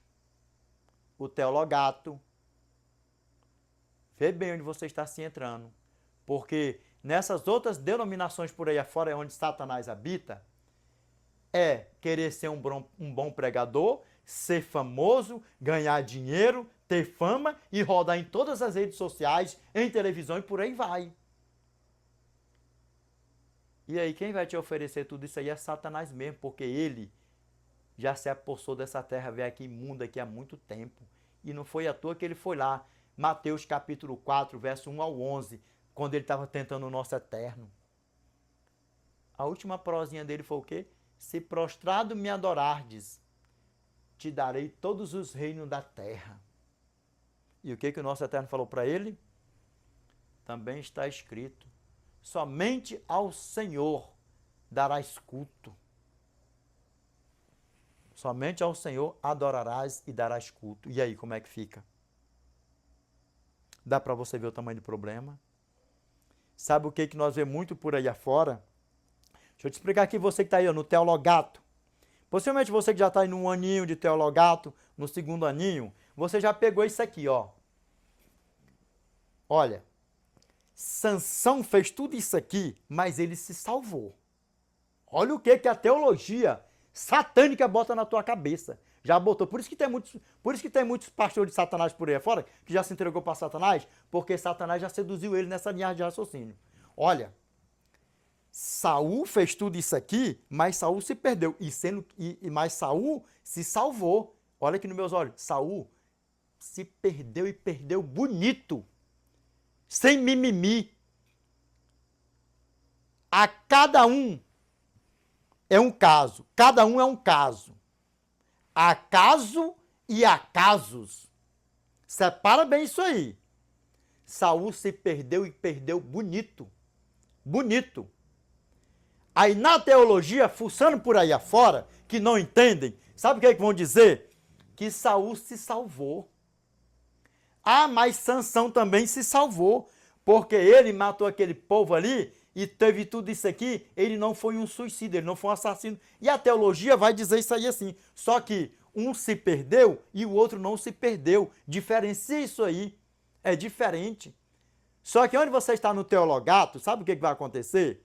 O teologato. Vê bem onde você está se entrando. Porque nessas outras denominações por aí afora, onde Satanás habita, é querer ser um bom pregador, ser famoso, ganhar dinheiro, ter fama e rodar em todas as redes sociais, em televisão e por aí vai. E aí quem vai te oferecer tudo isso aí é Satanás mesmo, porque ele já se apossou dessa terra, veio aqui imunda aqui há muito tempo. E não foi à toa que ele foi lá. Mateus capítulo 4, verso 1 ao 11, quando ele estava tentando o nosso eterno. A última prosinha dele foi o quê? Se prostrado me adorardes, te darei todos os reinos da terra. E o que o nosso eterno falou para ele? Também está escrito, somente ao Senhor darás culto. Somente ao Senhor adorarás e darás culto. E aí, como é que fica? Dá para você ver o tamanho do problema? Sabe o que nós vemos muito por aí afora? Deixa eu te explicar aqui, você que está aí ó, no teologato. Possivelmente você que já está aí no aninho de teologato, no segundo aninho, você já pegou isso aqui, ó. Olha, Sansão fez tudo isso aqui, mas ele se salvou. Olha o que a teologia satânica bota na tua cabeça. Já botou. Por isso que tem muitos pastores de Satanás por aí fora que já se entregou para Satanás, porque Satanás já seduziu ele nessa linha de raciocínio. Olha, Saul fez tudo isso aqui, mas Saul se perdeu. Mas Saul se salvou. Olha aqui nos meus olhos. Saul se perdeu e perdeu bonito. Sem mimimi. A cada um é um caso. Cada um é um caso. Acaso e acasos. Separa bem isso aí. Saul se perdeu e perdeu bonito. Bonito. Aí na teologia, fuçando por aí afora, que não entendem, sabe o que vão dizer? Que Saul se salvou. Ah, mas Sansão também se salvou, porque ele matou aquele povo ali e teve tudo isso aqui, ele não foi um suicida, ele não foi um assassino. E a teologia vai dizer isso aí assim, só que um se perdeu e o outro não se perdeu. Diferencia isso aí, é diferente. Só que onde você está no teologato, sabe o que vai acontecer?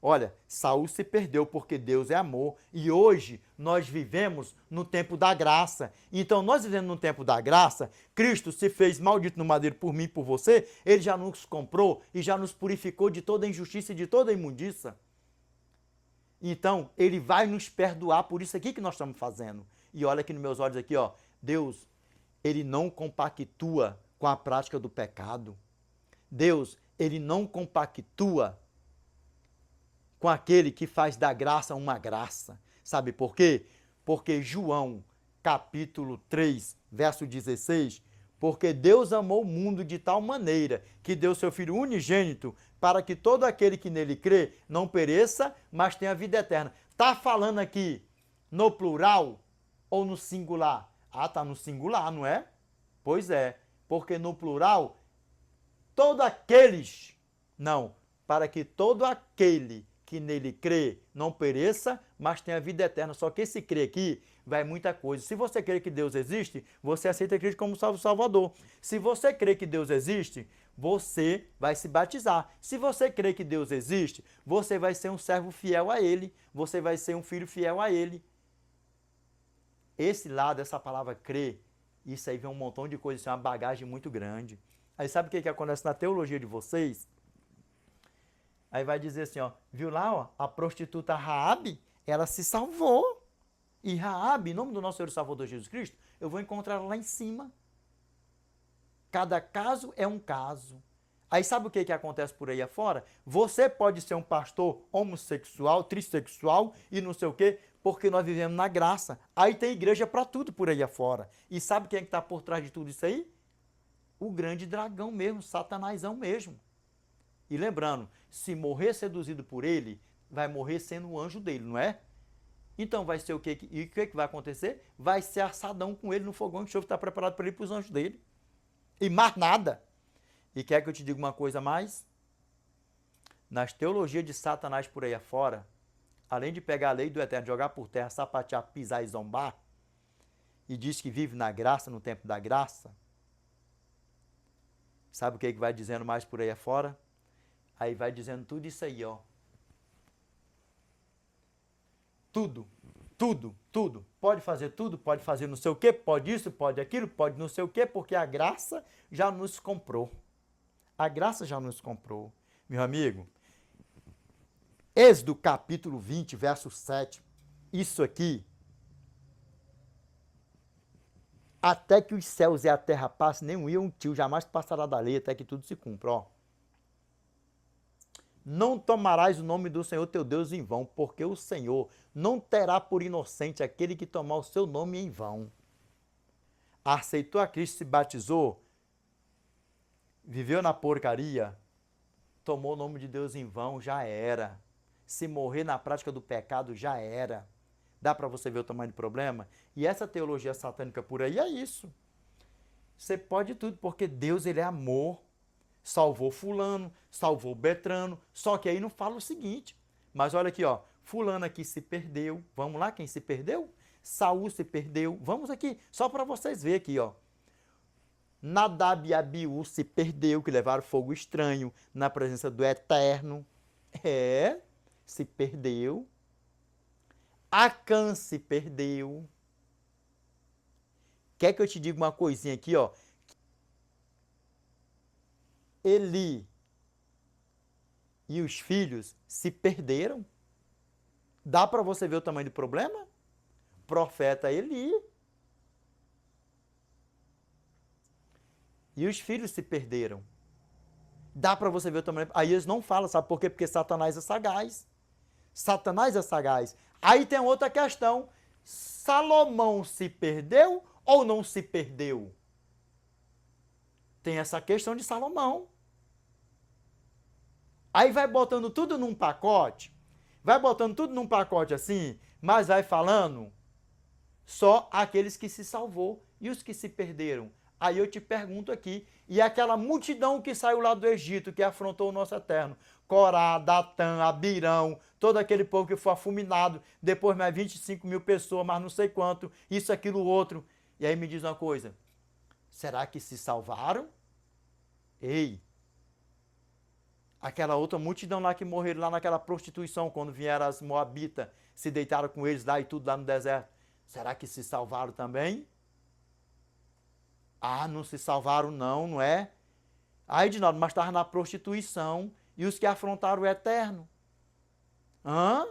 Olha, Saul se perdeu porque Deus é amor e hoje nós vivemos no tempo da graça. Então, nós vivendo no tempo da graça, Cristo se fez maldito no madeiro por mim e por você, ele já nos comprou e já nos purificou de toda injustiça e de toda imundiça. Então, ele vai nos perdoar por isso aqui que nós estamos fazendo. E olha aqui nos meus olhos aqui, ó, Deus, ele não compactua com a prática do pecado. Deus, ele não compactua com aquele que faz da graça uma graça. Sabe por quê? Porque João, capítulo 3, verso 16, porque Deus amou o mundo de tal maneira que deu seu Filho unigênito para que todo aquele que nele crê não pereça, mas tenha vida eterna. Está falando aqui no plural ou no singular? Ah, está no singular, não é? Pois é, porque no plural, todos aqueles, não, para que todo aquele que nele crê não pereça, mas tenha vida eterna. Só que esse crê aqui vai muita coisa. Se você crê que Deus existe, você aceita Cristo como Salvador. Se você crê que Deus existe, você vai se batizar. Se você crê que Deus existe, você vai ser um servo fiel a Ele. Você vai ser um filho fiel a Ele. Esse lado, essa palavra crer, isso aí vem um montão de coisas, isso é uma bagagem muito grande. Aí sabe o que acontece na teologia de vocês? Aí vai dizer assim, ó, viu lá, ó, a prostituta Raabe, ela se salvou. E Raabe, em nome do nosso Senhor e Salvador Jesus Cristo, eu vou encontrar ela lá em cima. Cada caso é um caso. Aí sabe o que acontece por aí afora? Você pode ser um pastor homossexual, trissexual e não sei o quê, porque nós vivemos na graça. Aí tem igreja para tudo por aí afora. E sabe quem é que está por trás de tudo isso aí? O grande dragão mesmo, Satanásão mesmo. E lembrando, se morrer seduzido por ele, vai morrer sendo o anjo dele, não é? Então vai ser o que? E o que vai acontecer? Vai ser assadão com ele no fogão de enxofre que está preparado para ele e para os anjos dele. E mais nada. E quer que eu te diga uma coisa mais? Nas teologias de Satanás por aí afora, além de pegar a lei do Eterno, jogar por terra, sapatear, pisar e zombar, e diz que vive na graça, no tempo da graça, sabe o que vai dizendo mais por aí afora? Aí vai dizendo tudo isso aí, ó. Tudo, tudo, tudo. Pode fazer não sei o quê, pode isso, pode aquilo, pode não sei o quê, porque a graça já nos comprou. A graça já nos comprou. Meu amigo, Êxodo capítulo 20, verso 7, isso aqui, até que os céus e a terra passem, nem um ia um tio jamais passará da lei, até que tudo se cumpra, ó. Não tomarás o nome do Senhor teu Deus em vão, porque o Senhor não terá por inocente aquele que tomar o seu nome em vão. Aceitou a Cristo, se batizou, viveu na porcaria, tomou o nome de Deus em vão, já era. Se morrer na prática do pecado, já era. Dá para você ver o tamanho do problema? E essa teologia satânica por aí é isso. Você pode tudo, porque Deus, ele é amor. Salvou fulano, salvou Betrano, só que aí não fala o seguinte. Mas olha aqui, ó, fulano aqui se perdeu. Vamos lá, quem se perdeu? Saul se perdeu. Vamos aqui, só para vocês verem aqui, ó. Nadab e Abiú se perdeu, que levaram fogo estranho na presença do Eterno. Se perdeu. Acã se perdeu. Quer que eu te diga uma coisinha aqui, ó? Eli e os filhos se perderam. Dá para você ver o tamanho do problema? Profeta Eli. E os filhos se perderam. Dá para você ver o tamanho. Aí eles não falam, sabe por quê? Porque Satanás é sagaz. Satanás é sagaz. Aí tem outra questão. Salomão se perdeu ou não se perdeu? Tem essa questão de Salomão. Aí vai botando tudo num pacote, assim, mas vai falando só aqueles que se salvou e os que se perderam. Aí eu te pergunto aqui, e aquela multidão que saiu lá do Egito, que afrontou o nosso Eterno, Corá, Datã, Abirão, todo aquele povo que foi afuminado, depois mais 25 mil pessoas, mas não sei quanto, isso, aquilo, outro. E aí me diz uma coisa, será que se salvaram? Ei! Aquela outra multidão lá que morreram lá naquela prostituição, quando vieram as moabitas, se deitaram com eles lá e tudo lá no deserto. Será que se salvaram também? Ah, não se salvaram não, não é? Aí de nada, mas estavam na prostituição e os que afrontaram o Eterno. Hã?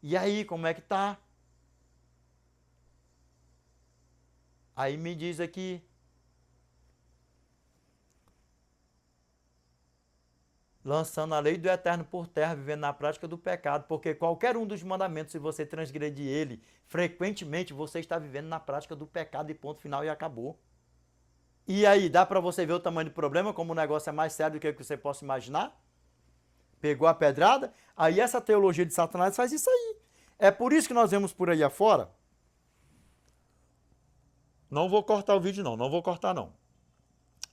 E aí, como é que tá? Aí me diz aqui, lançando a lei do Eterno por terra, vivendo na prática do pecado, porque qualquer um dos mandamentos, se você transgredir ele, frequentemente você está vivendo na prática do pecado e ponto final e acabou. E aí, dá para você ver o tamanho do problema, como o negócio é mais sério do que o que você possa imaginar? Pegou a pedrada? Aí essa teologia de Satanás faz isso aí. É por isso que nós vemos por aí afora. Não vou cortar o vídeo não vou cortar não.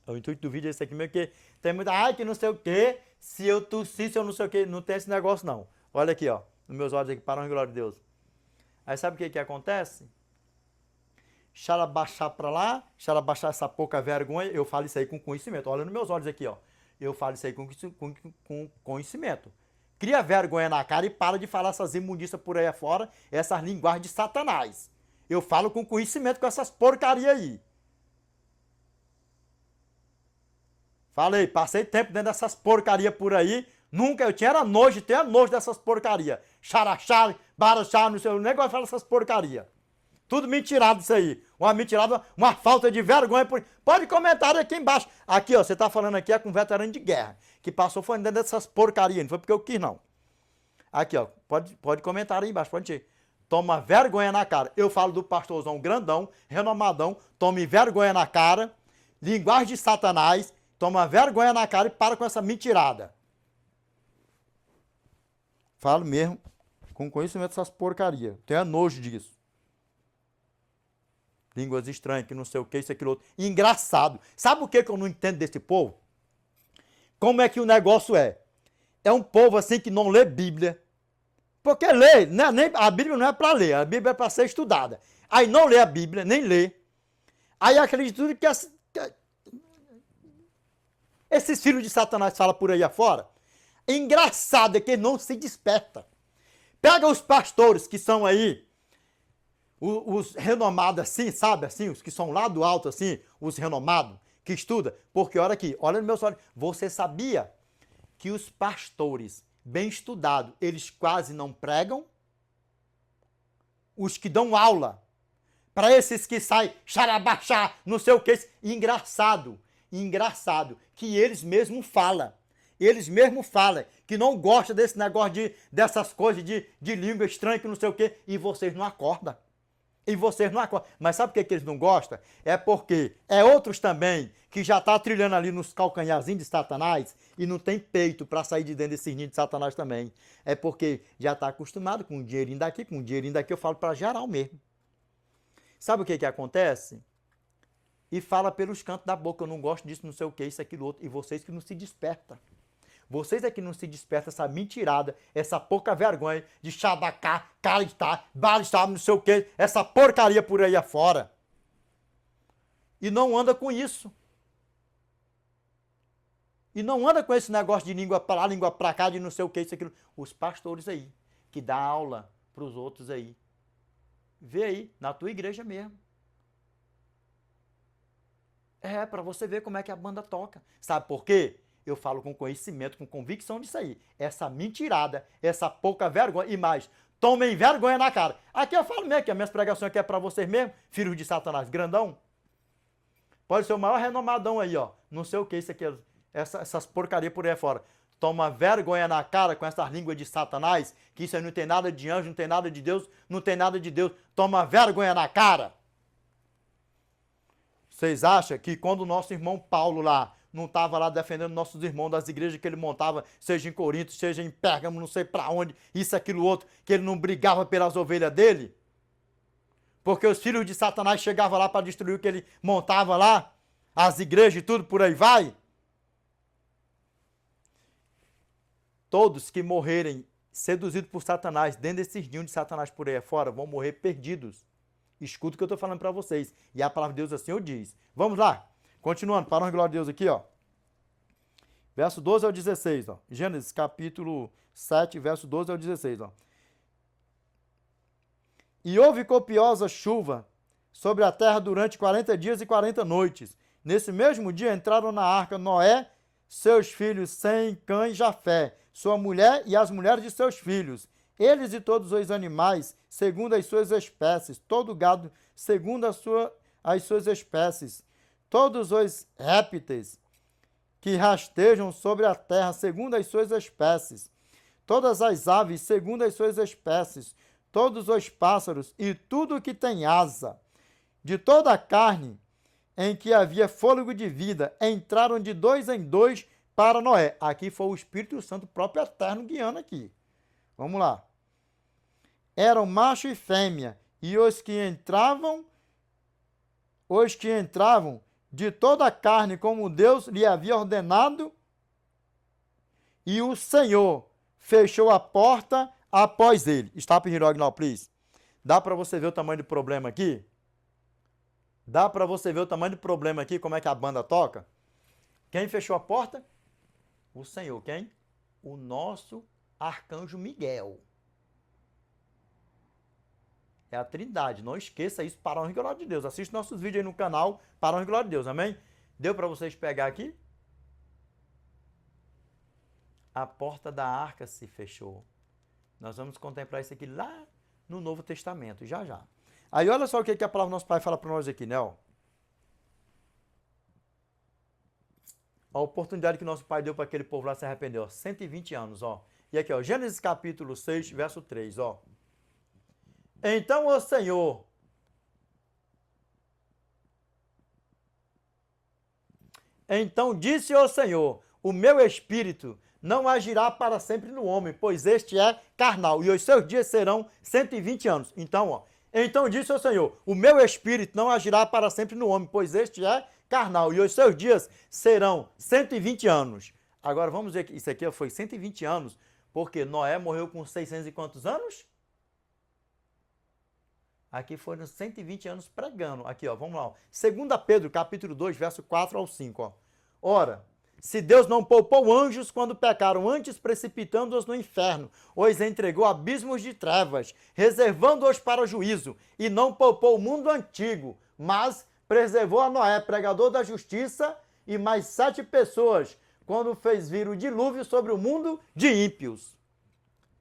O intuito do vídeo é esse aqui mesmo, que tem muita, que não sei o quê, se eu tossir, se eu não sei o quê, não tem esse negócio não. Olha aqui, ó, nos meus olhos aqui, para a glória de Deus. Aí sabe o que acontece? Xarabaixar pra lá, xarabaixar essa pouca vergonha, eu falo isso aí com conhecimento. Olha nos meus olhos aqui, ó. Eu falo isso aí com conhecimento. Cria vergonha na cara e para de falar essas imundícias por aí afora, essas linguagens de Satanás. Eu falo com conhecimento com essas porcaria aí. Falei, passei tempo dentro dessas porcaria por aí, Nunca eu tinha, era nojo, tenho nojo dessas porcaria. Xaraxá, baraxá, não sei, o negócio fala essas porcaria. Tudo mentirado isso aí. Uma mentirada, uma falta de vergonha. Pode comentar aqui embaixo. Aqui, ó, você tá falando aqui é com um veterano de guerra, que passou foi dentro dessas porcarias, não foi porque eu quis, não. Aqui, ó, pode comentar aí embaixo, pode ir. Toma vergonha na cara. Eu falo do pastorzão grandão, renomadão, tome vergonha na cara, linguagem de Satanás, toma vergonha na cara e para com essa mentirada. Falo mesmo com conhecimento dessas porcarias. Tenho nojo disso. Línguas estranhas, que não sei o que, isso, aquilo, outro. Engraçado. Sabe o que eu não entendo desse povo? Como é que o negócio é? É um povo assim que não lê Bíblia. Porque lê, né? Nem, a Bíblia não é para ler, a Bíblia é para ser estudada. Aí não lê a Bíblia, nem lê. Aí acredita que esses filhos de Satanás falam por aí afora. Engraçado é que não se desperta. Pega os pastores que são aí, os renomados assim, sabe, assim, os que são lá do alto assim, os renomados, que estudam. Porque olha aqui, olha nos meus olhos, você sabia que os pastores bem estudados, eles quase não pregam? Os que dão aula, para esses que saem xarabachá, não sei o que, engraçado, que eles mesmos falam que não gostam desse negócio dessas coisas de língua estranha, que não sei o que, e vocês não acordam. Mas sabe por que eles não gostam? É porque outros também que já tá trilhando ali nos calcanharzinhos de Satanás e não tem peito para sair de dentro desse ninho de Satanás também. É porque já tá acostumado com um dinheirinho daqui, eu falo para geral mesmo. Sabe o que acontece? E fala pelos cantos da boca, eu não gosto disso, não sei o que, isso, aquilo, outro, e vocês que não se despertam. Vocês é que não se despertam essa mentirada, essa pouca vergonha de xabacá, caritá, baristá, não sei o que, essa porcaria por aí afora. E não anda com isso. E não anda com esse negócio de língua pra lá, língua pra cá, de não sei o que, isso, aquilo. Os pastores aí, que dá aula pros outros aí. Vê aí, na tua igreja mesmo. É, pra você ver como é que a banda toca. Sabe por quê? Eu falo com conhecimento, com convicção disso aí. Essa mentirada, essa pouca vergonha e mais. Tomem vergonha na cara. Aqui eu falo mesmo que as minhas pregações aqui é pra vocês mesmo, filhos de Satanás, grandão. Pode ser o maior renomadão aí, ó. Não sei o que isso aqui, essas porcarias por aí fora. Toma vergonha na cara com essas línguas de Satanás, que isso aí não tem nada de anjo, não tem nada de Deus, não tem nada de Deus. Toma vergonha na cara. Vocês acham que quando o nosso irmão Paulo lá não estava lá defendendo nossos irmãos das igrejas que ele montava, seja em Corinto, seja em Pérgamo, não sei para onde, isso, aquilo, outro, que ele não brigava pelas ovelhas dele? Porque os filhos de Satanás chegavam lá para destruir o que ele montava lá, as igrejas e tudo por aí vai? Todos que morrerem seduzidos por Satanás, dentro desses ninhos de Satanás por aí fora, vão morrer perdidos. Escuta o que eu estou falando para vocês. E a palavra de Deus assim o diz. Vamos lá. Continuando, para a glória de Deus aqui, ó. Verso 12 ao 16, ó. Gênesis capítulo 7, verso 12 ao 16, ó. E houve copiosa chuva sobre a terra durante 40 dias e 40 noites. Nesse mesmo dia entraram na arca Noé, seus filhos Sem, Cã e Jafé, sua mulher e as mulheres de seus filhos. Eles e todos os animais, segundo as suas espécies, todo gado, segundo as suas espécies, todos os répteis que rastejam sobre a terra, segundo as suas espécies, todas as aves, segundo as suas espécies, todos os pássaros e tudo que tem asa, de toda a carne em que havia fôlego de vida, entraram de 2 em 2 para Noé. Aqui foi o Espírito Santo próprio eterno guiando aqui. Vamos lá. Eram macho e fêmea, e os que entravam de toda a carne, como Deus lhe havia ordenado, e o Senhor fechou a porta após ele. Stop here, now, please. Dá para você ver o tamanho do problema aqui? Dá para você ver o tamanho do problema aqui, como é que a banda toca? Quem fechou a porta? O Senhor. Quem? O nosso arcanjo Miguel. É a Trindade. Não esqueça isso, para a honra e glória de Deus. Assiste nossos vídeos aí no canal, para a honra e glória de Deus. Amém? Deu para vocês pegar aqui? a porta da arca se fechou. Nós vamos contemplar isso aqui lá no Novo Testamento, já já. Aí olha só o que a palavra do nosso Pai fala para nós aqui, né? Ó. A oportunidade que nosso Pai deu para aquele povo lá se arrepender, ó. 120 anos, ó. E aqui, ó, Gênesis capítulo 6, verso 3, ó. Então o Senhor... Então disse o Senhor, o meu espírito não agirá para sempre no homem, pois este é carnal, e os seus dias serão 120 anos. Então, ó, então disse o Senhor, o meu espírito não agirá para sempre no homem, pois este é carnal, e os seus dias serão 120 anos. Agora vamos ver que isso aqui foi 120 anos, porque Noé morreu com 600 e quantos anos? Aqui foram 120 anos pregando. Aqui, ó, vamos lá. Ó. 2 Pedro, capítulo 2, verso 4 ao 5. Ó. Ora, se Deus não poupou anjos quando pecaram, antes precipitando-os no inferno, os entregou a abismos de trevas, reservando-os para o juízo, e não poupou o mundo antigo, mas preservou a Noé, pregador da justiça, e mais 7 pessoas, quando fez vir o dilúvio sobre o mundo de ímpios.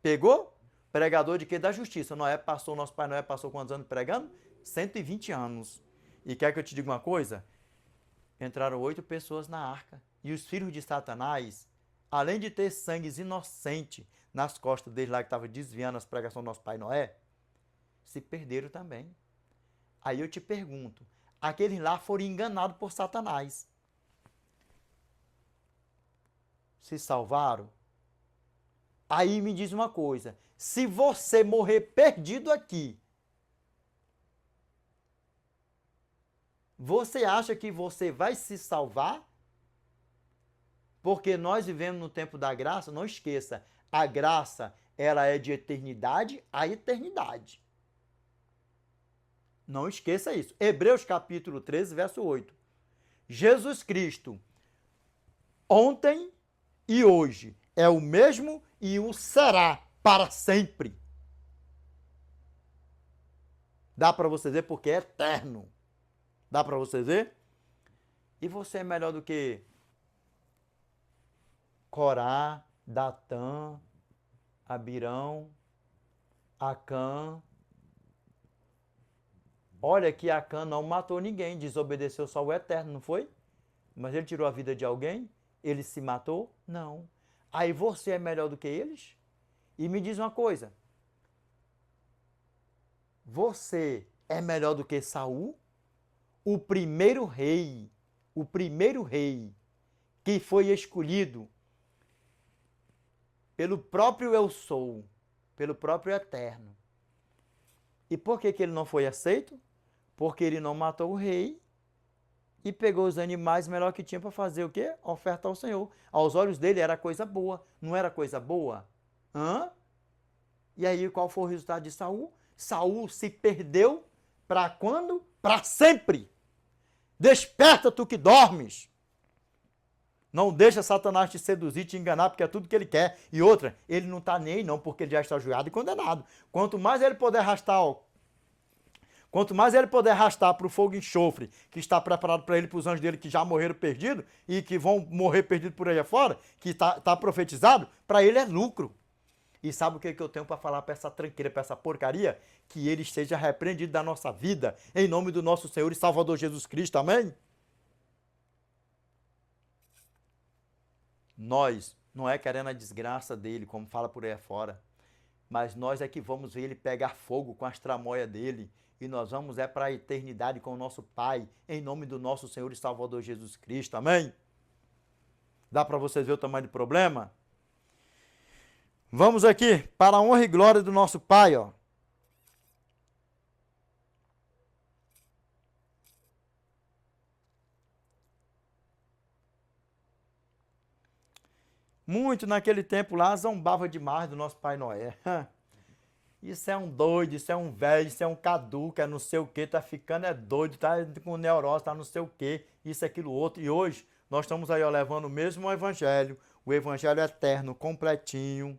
Pegou? Pregador de quê? Da justiça. Nosso pai Noé passou quantos anos pregando? 120 anos. E quer que eu te diga uma coisa? Entraram 8 pessoas na arca. E os filhos de Satanás, além de ter sangue inocente nas costas deles lá que estavam desviando as pregações do nosso pai Noé, se perderam também. Aí eu te pergunto, aqueles lá foram enganados por Satanás. Se salvaram? Aí me diz uma coisa, se você morrer perdido aqui, você acha que você vai se salvar? Porque nós vivemos no tempo da graça, não esqueça, a graça, ela é de eternidade a eternidade. Não esqueça isso. Hebreus capítulo 13, verso 8. Jesus Cristo, ontem e hoje, é o mesmo e o será para sempre. Dá para você ver porque é eterno. Dá para você ver? E você é melhor do que Corá, Datã, Abirão, Acã. Olha que Acã não matou ninguém, desobedeceu só o Eterno, não foi? Mas ele tirou a vida de alguém? Ele se matou? Não. Aí você é melhor do que eles? E me diz uma coisa. Você é melhor do que Saul? O primeiro rei que foi escolhido pelo próprio Eu Sou, pelo próprio Eterno. E por que ele não foi aceito? Porque ele não matou o rei e pegou os animais melhor que tinha para fazer o quê? Oferta ao Senhor. Aos olhos dele era coisa boa. Não era coisa boa? Hã? E aí qual foi o resultado de Saul? Saul se perdeu para quando? Para sempre. Desperta tu que dormes. Não deixa Satanás te seduzir, te enganar, porque é tudo que ele quer. E outra, ele não está nem aí não, porque ele já está julgado e condenado. Quanto mais ele puder arrastar para o fogo e enxofre, que está preparado para ele, para os anjos dele que já morreram perdidos e que vão morrer perdidos por aí afora, que está profetizado, para ele é lucro. E sabe o que eu tenho para falar para essa tranqueira, para essa porcaria? Que ele esteja repreendido da nossa vida, em nome do nosso Senhor e Salvador Jesus Cristo, amém? Nós, não é querendo a desgraça dele, como fala por aí afora, mas nós é que vamos ver ele pegar fogo com as tramóias dele, e nós vamos para a eternidade com o nosso Pai, em nome do nosso Senhor e Salvador Jesus Cristo, amém? Dá para vocês ver o tamanho do problema? Vamos aqui para a honra e glória do nosso Pai, ó. Muito naquele tempo lá zombava demais do nosso Pai Noé. Isso é um doido, isso é um velho, isso é um caduco, é não sei o que, tá ficando é doido, tá com neurose, tá não sei o que, isso, aquilo, outro. E hoje nós estamos aí ó, levando o mesmo evangelho, o evangelho eterno, completinho.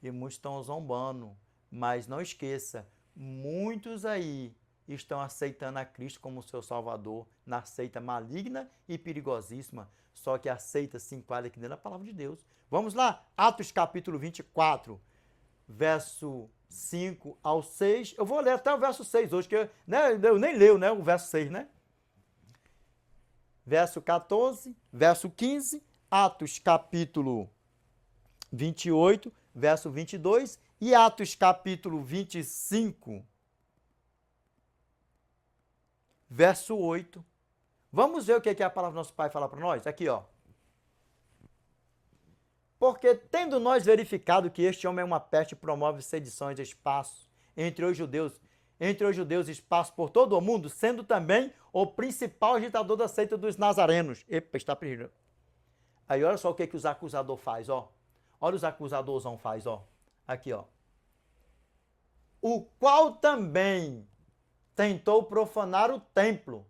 E muitos estão zombando. Mas não esqueça, muitos aí estão aceitando a Cristo como seu Salvador na seita maligna e perigosíssima. só que aceita, se enquadra aqui dentro da palavra de Deus. Vamos lá, Atos capítulo 24, verso 5 ao 6. Eu vou ler até o verso 6 hoje, que eu nem leio, né, o verso 6, né? Verso 14, verso 15, Atos capítulo 28, verso 22 e Atos capítulo 25, verso 8. Vamos ver o que a palavra do nosso Pai fala para nós? Aqui, ó. Porque, tendo nós verificado que este homem é uma peste e promove sedições de espaço entre os judeus espaço por todo o mundo, sendo também o principal agitador da seita dos nazarenos. Epa, está perdido. Aí olha só o que os acusadores faz, ó. Olha os acusadorzão faz, ó. Aqui, ó. O qual também tentou profanar o templo.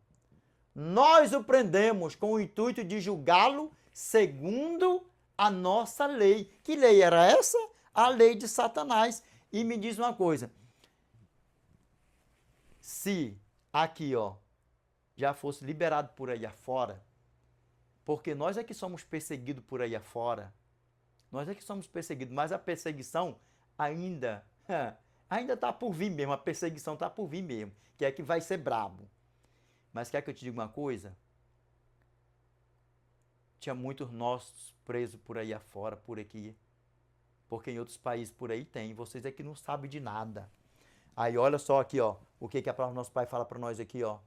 Nós o prendemos com o intuito de julgá-lo segundo a nossa lei. Que lei era essa? A lei de Satanás. E me diz uma coisa. Se aqui, ó, já fosse liberado por aí afora, porque nós é que somos perseguidos por aí afora, nós é que somos perseguidos, mas a perseguição ainda está por vir mesmo, a perseguição está por vir mesmo, que é que vai ser brabo. Mas quer que eu te diga uma coisa? Tinha muitos nossos presos por aí afora, por aqui, porque em outros países por aí tem, vocês é que não sabem de nada. Aí olha só aqui, ó, o que a palavra do nosso Pai fala para nós aqui, ó.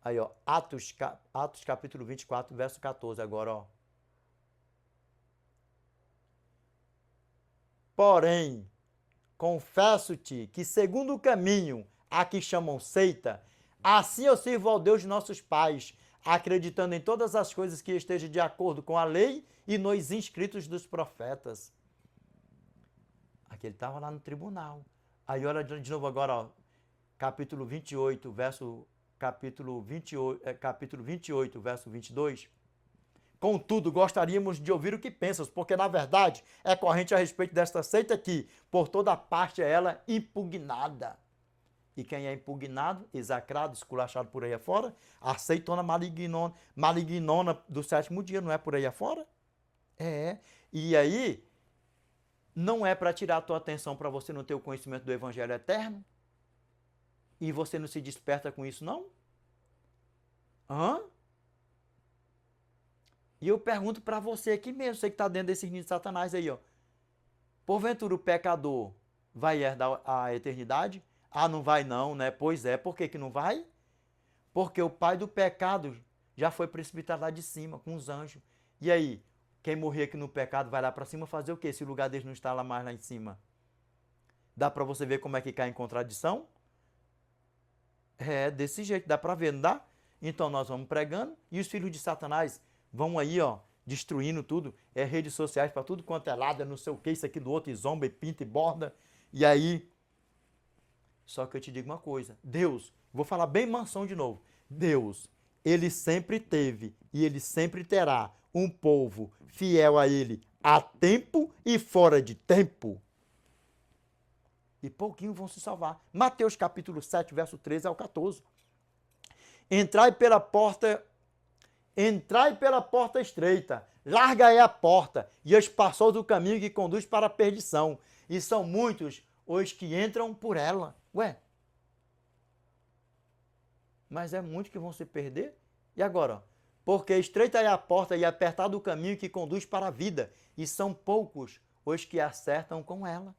Aí, ó, Atos capítulo 24, verso 14 agora, ó. Porém, confesso-te que segundo o caminho a que chamam seita, assim eu sirvo ao Deus de nossos pais, acreditando em todas as coisas que estejam de acordo com a lei e nos inscritos dos profetas. Aqui ele estava lá no tribunal. Aí olha de novo agora, ó, capítulo 28, capítulo 28, verso 22. Contudo, gostaríamos de ouvir o que pensas, porque, na verdade, é corrente a respeito desta seita que, por toda parte, é ela impugnada. E quem é impugnado, execrado, esculachado por aí afora, a seitona malignona do sétimo dia, não é por aí afora? É. E aí, não é para tirar a tua atenção para você não ter o conhecimento do Evangelho eterno? E você não se desperta com isso, não? Hã? E eu pergunto para você aqui mesmo, você que está dentro desse ninho de Satanás aí, ó. Porventura o pecador vai herdar a eternidade? Ah, não vai não, né? Pois é, por que que não vai? Porque o pai do pecado já foi precipitado lá de cima com os anjos. E aí, quem morrer aqui no pecado vai lá para cima fazer o quê? Se o lugar dele não está mais lá em cima. Dá para você ver como é que cai em contradição? É, desse jeito, dá para ver, não dá? Então nós vamos pregando e os filhos de Satanás vão aí, ó, destruindo tudo. É redes sociais para tudo quanto é lado, é não sei o que, isso aqui do outro, e zomba, e pinta, e borda. E aí, só que eu te digo uma coisa, Deus, vou falar bem mansão de novo, Deus, ele sempre teve e ele sempre terá um povo fiel a ele a tempo e fora de tempo. E pouquinho vão se salvar. Mateus capítulo 7, verso 13 ao 14. Entrai pela porta estreita, larga é a porta, e espaçoso o caminho que conduz para a perdição, e são muitos os que entram por ela. Ué, mas é muitos que vão se perder? E agora? Porque estreita é a porta e apertado o caminho que conduz para a vida, e são poucos os que acertam com ela.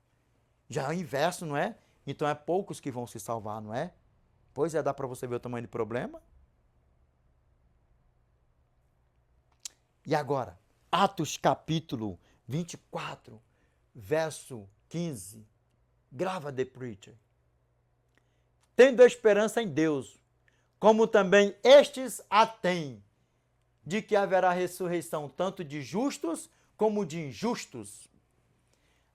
Já é o inverso, não é? Então é poucos que vão se salvar, não é? Pois é, dá para você ver o tamanho do problema? E agora, Atos capítulo 24, verso 15. Grava, The Preacher. Tendo a esperança em Deus, como também estes a têm, de que haverá ressurreição tanto de justos como de injustos.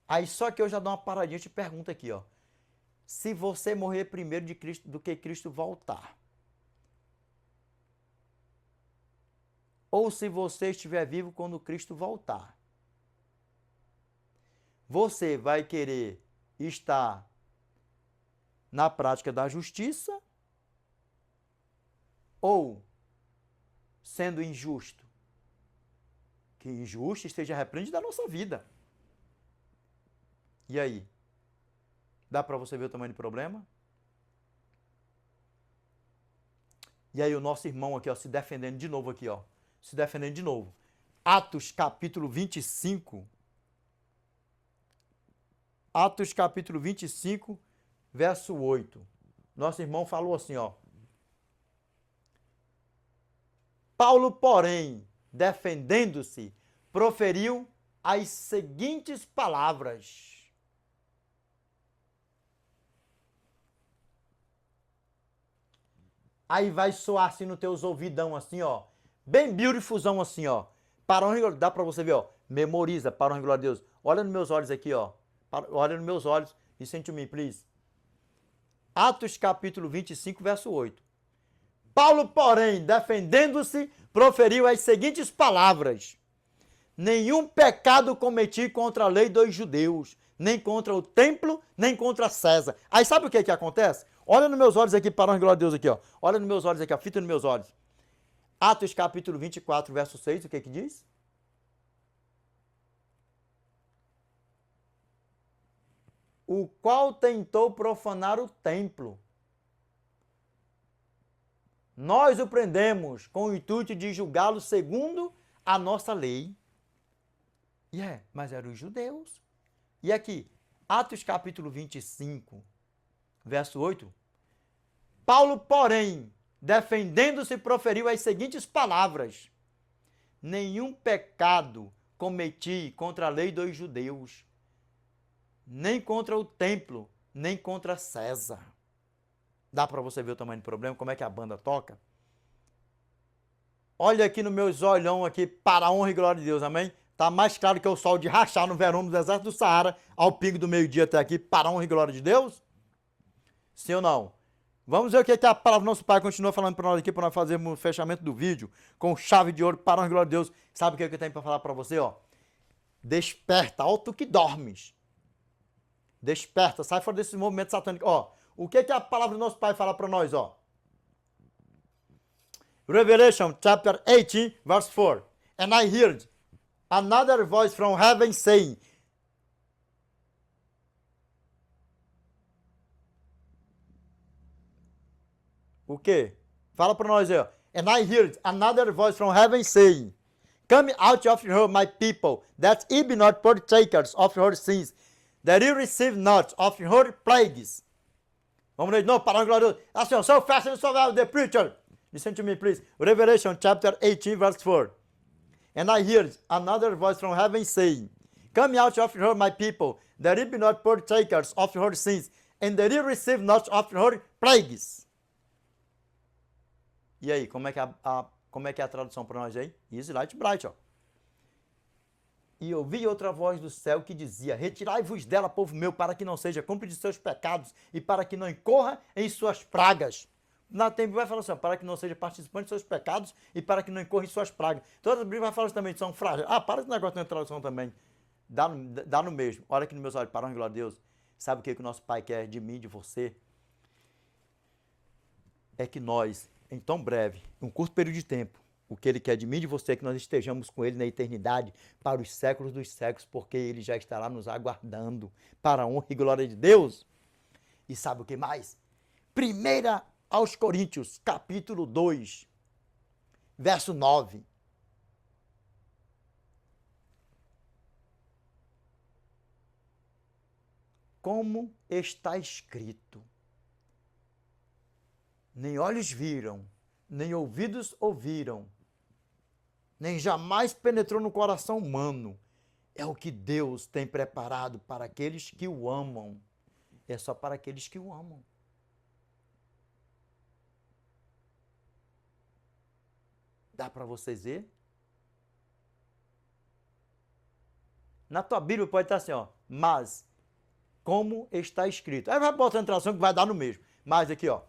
Aí só que eu já dou uma paradinha e te pergunto aqui, ó. Se você morrer primeiro de Cristo do que Cristo voltar, ou se você estiver vivo quando Cristo voltar, você vai querer estar na prática da justiça ou sendo injusto? que injusto esteja repreendido da nossa vida. E aí? Dá para você ver o tamanho do problema? E aí o nosso irmão aqui, ó, se defendendo de novo aqui, ó. Se defendendo de novo. Atos capítulo 25. Atos capítulo 25, verso 8. Nosso irmão falou assim, ó. Paulo, porém, defendendo-se, proferiu as seguintes palavras. Aí vai soar assim nos teus ouvidão, assim, ó. Bem beautifulzão, assim, ó. Para honra e glória, dá pra você ver, ó. Memoriza, para honra e glória a Deus. Olha nos meus olhos aqui, ó. Olha nos meus olhos. Listen to me, please. Atos capítulo 25, verso 8. Paulo, porém, defendendo-se, proferiu as seguintes palavras. Nenhum pecado cometi contra a lei dos judeus, nem contra o templo, nem contra César. Aí sabe o que acontece? Olha nos meus olhos aqui, para a glória a Deus aqui, ó. Olha nos meus olhos aqui, ó. Fita nos meus olhos. Atos capítulo 24, verso 6, o que diz? O qual tentou profanar o templo. Nós o prendemos com o intuito de julgá-lo segundo a nossa lei. Mas eram os judeus. E aqui, Atos capítulo 25, verso 8. Paulo, porém, defendendo-se, proferiu as seguintes palavras. Nenhum pecado cometi contra a lei dos judeus, nem contra o templo, nem contra César. Dá para você ver o tamanho do problema, como é que a banda toca? Olha aqui nos meus olhão aqui, para a honra e glória de Deus, amém? Tá mais claro que o sol de rachar no verão do deserto do Saara, ao pingo do meio-dia até aqui, para a honra e glória de Deus? Sim ou não? Vamos ver o que a palavra do nosso Pai continua falando para nós aqui, para nós fazermos o fechamento do vídeo, com chave de ouro, para a honra e glória de Deus. Sabe o que eu tenho para falar para você, ó? Desperta, ó tu que dormes. Desperta, sai fora desse movimento satânico. Ó, o que a palavra do nosso Pai fala para nós, ó? Revelation chapter 18, verse 4. And I heard another voice from heaven saying, o quê? Fala para nós aí, ó. And I heard another voice from heaven saying, come out of her, my people, that ye be not partakers of her sins, that ye receive not of her plagues. Vamos ler de novo, para a glória de Deus. Assim, ó, so fast and so loud, the preacher. Listen to me, please. Revelation chapter 18, verse 4. And I heard another voice from heaven saying, come out of her, my people, that ye be not partakers of her sins, and that ye receive not of her plagues. E aí, como é que é a tradução para nós aí? Easy, light, bright, ó. E ouvi outra voz do céu que dizia, retirai-vos dela, povo meu, para que não seja cúmplice de seus pecados e para que não incorra em suas pragas. Na tempo vai falar assim, para que não seja participante de seus pecados e para que não incorra em suas pragas. Todas as Bíblias vai falar também, são frágeis. Para esse negócio de tradução também. Dá no mesmo. Olha aqui nos meus olhos, para a glória de Deus. Sabe o que o nosso Pai quer de mim, de você? É que nós, em tão breve, em um curto período de tempo, o que Ele quer de mim e de você é que nós estejamos com Ele na eternidade para os séculos dos séculos, porque Ele já estará nos aguardando para a honra e glória de Deus. E sabe o que mais? 1 aos Coríntios, capítulo 2, verso 9. Como está escrito, nem olhos viram, nem ouvidos ouviram, nem jamais penetrou no coração humano. É o que Deus tem preparado para aqueles que o amam. É só para aqueles que o amam. Dá para vocês ver? Na tua Bíblia pode estar assim, ó, mas como está escrito. Aí vai botar a tradução que vai dar no mesmo. Mas aqui, ó.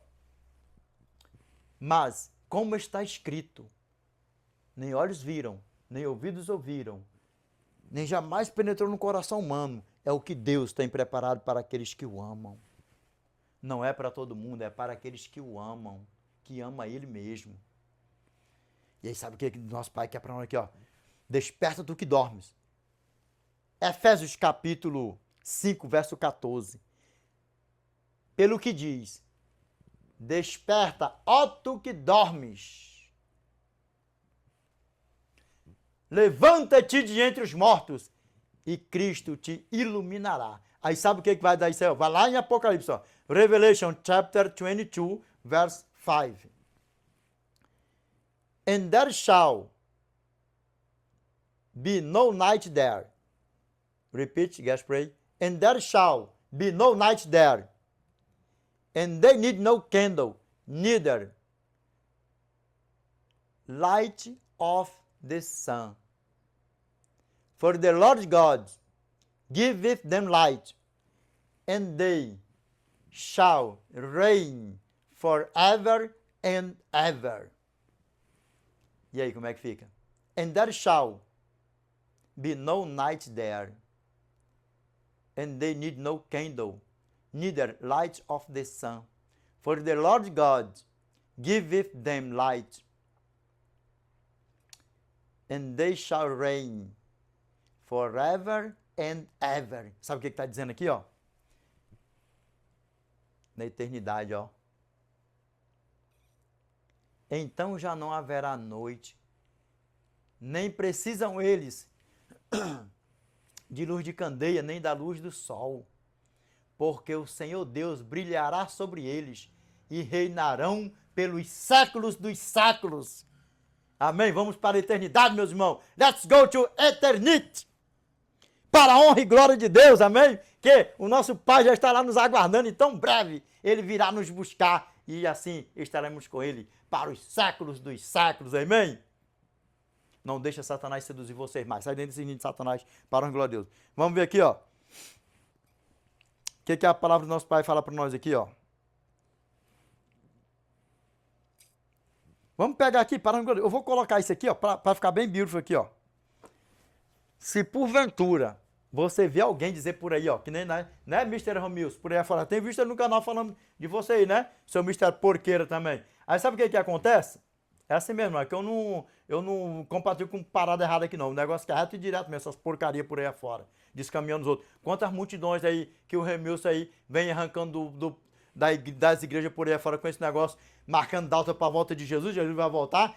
Mas como está escrito, nem olhos viram, nem ouvidos ouviram, nem jamais penetrou no coração humano. É o que Deus tem preparado para aqueles que o amam. Não é para todo mundo, é para aqueles que o amam, que ama Ele mesmo. E aí sabe o que nosso Pai quer para nós aqui, ó? Desperta tu que dormes. Efésios capítulo 5, verso 14. Pelo que diz, desperta, ó tu que dormes. Levanta-te de entre os mortos e Cristo te iluminará. Aí sabe o que vai dar isso aí? Vai lá em Apocalipse, ó. Revelation chapter 22, verse 5. And there shall be no night there. Repeat, guys, pray. And there shall be no night there. And they need no candle, neither light of the sun. For the Lord God giveth them light, and they shall reign forever and ever. E aí, como é que fica? And there shall be no night there, and they need no candle, neither light of the sun. For the Lord God giveth them light, and they shall reign forever and ever. Sabe o que está dizendo aqui, ó? Na eternidade, ó. Então já não haverá noite, nem precisam eles de luz de candeia, nem da luz do sol, porque o Senhor Deus brilhará sobre eles e reinarão pelos séculos dos séculos. Amém? Vamos para a eternidade, meus irmãos. Let's go to eternity. Para a honra e glória de Deus, amém? Que o nosso Pai já estará nos aguardando e tão breve Ele virá nos buscar e assim estaremos com Ele para os séculos dos séculos, amém? Não deixa Satanás seduzir vocês mais. Sai dentro desse ninho de Satanás para a honra e glória de Deus. Vamos ver aqui, ó. O que a palavra do nosso Pai fala para nós aqui, ó. Vamos pegar aqui, para a honra e glória de Deus. Eu vou colocar isso aqui, ó, para ficar bem beautiful aqui, ó. Se porventura você vê alguém dizer por aí, ó, que nem, né, Mr. Romilson, por aí fora, tem visto no canal falando de você aí, né? Seu Mr. Porqueira também. Aí sabe o que acontece? É assim mesmo, é que eu não compartilho com parada errada aqui não. O negócio que é reto e direto mesmo, essas porcarias por aí afora, descaminhando os outros. Quantas multidões aí que o Remilson aí vem arrancando das igrejas por aí afora com esse negócio, marcando data para a volta de Jesus. Jesus vai voltar,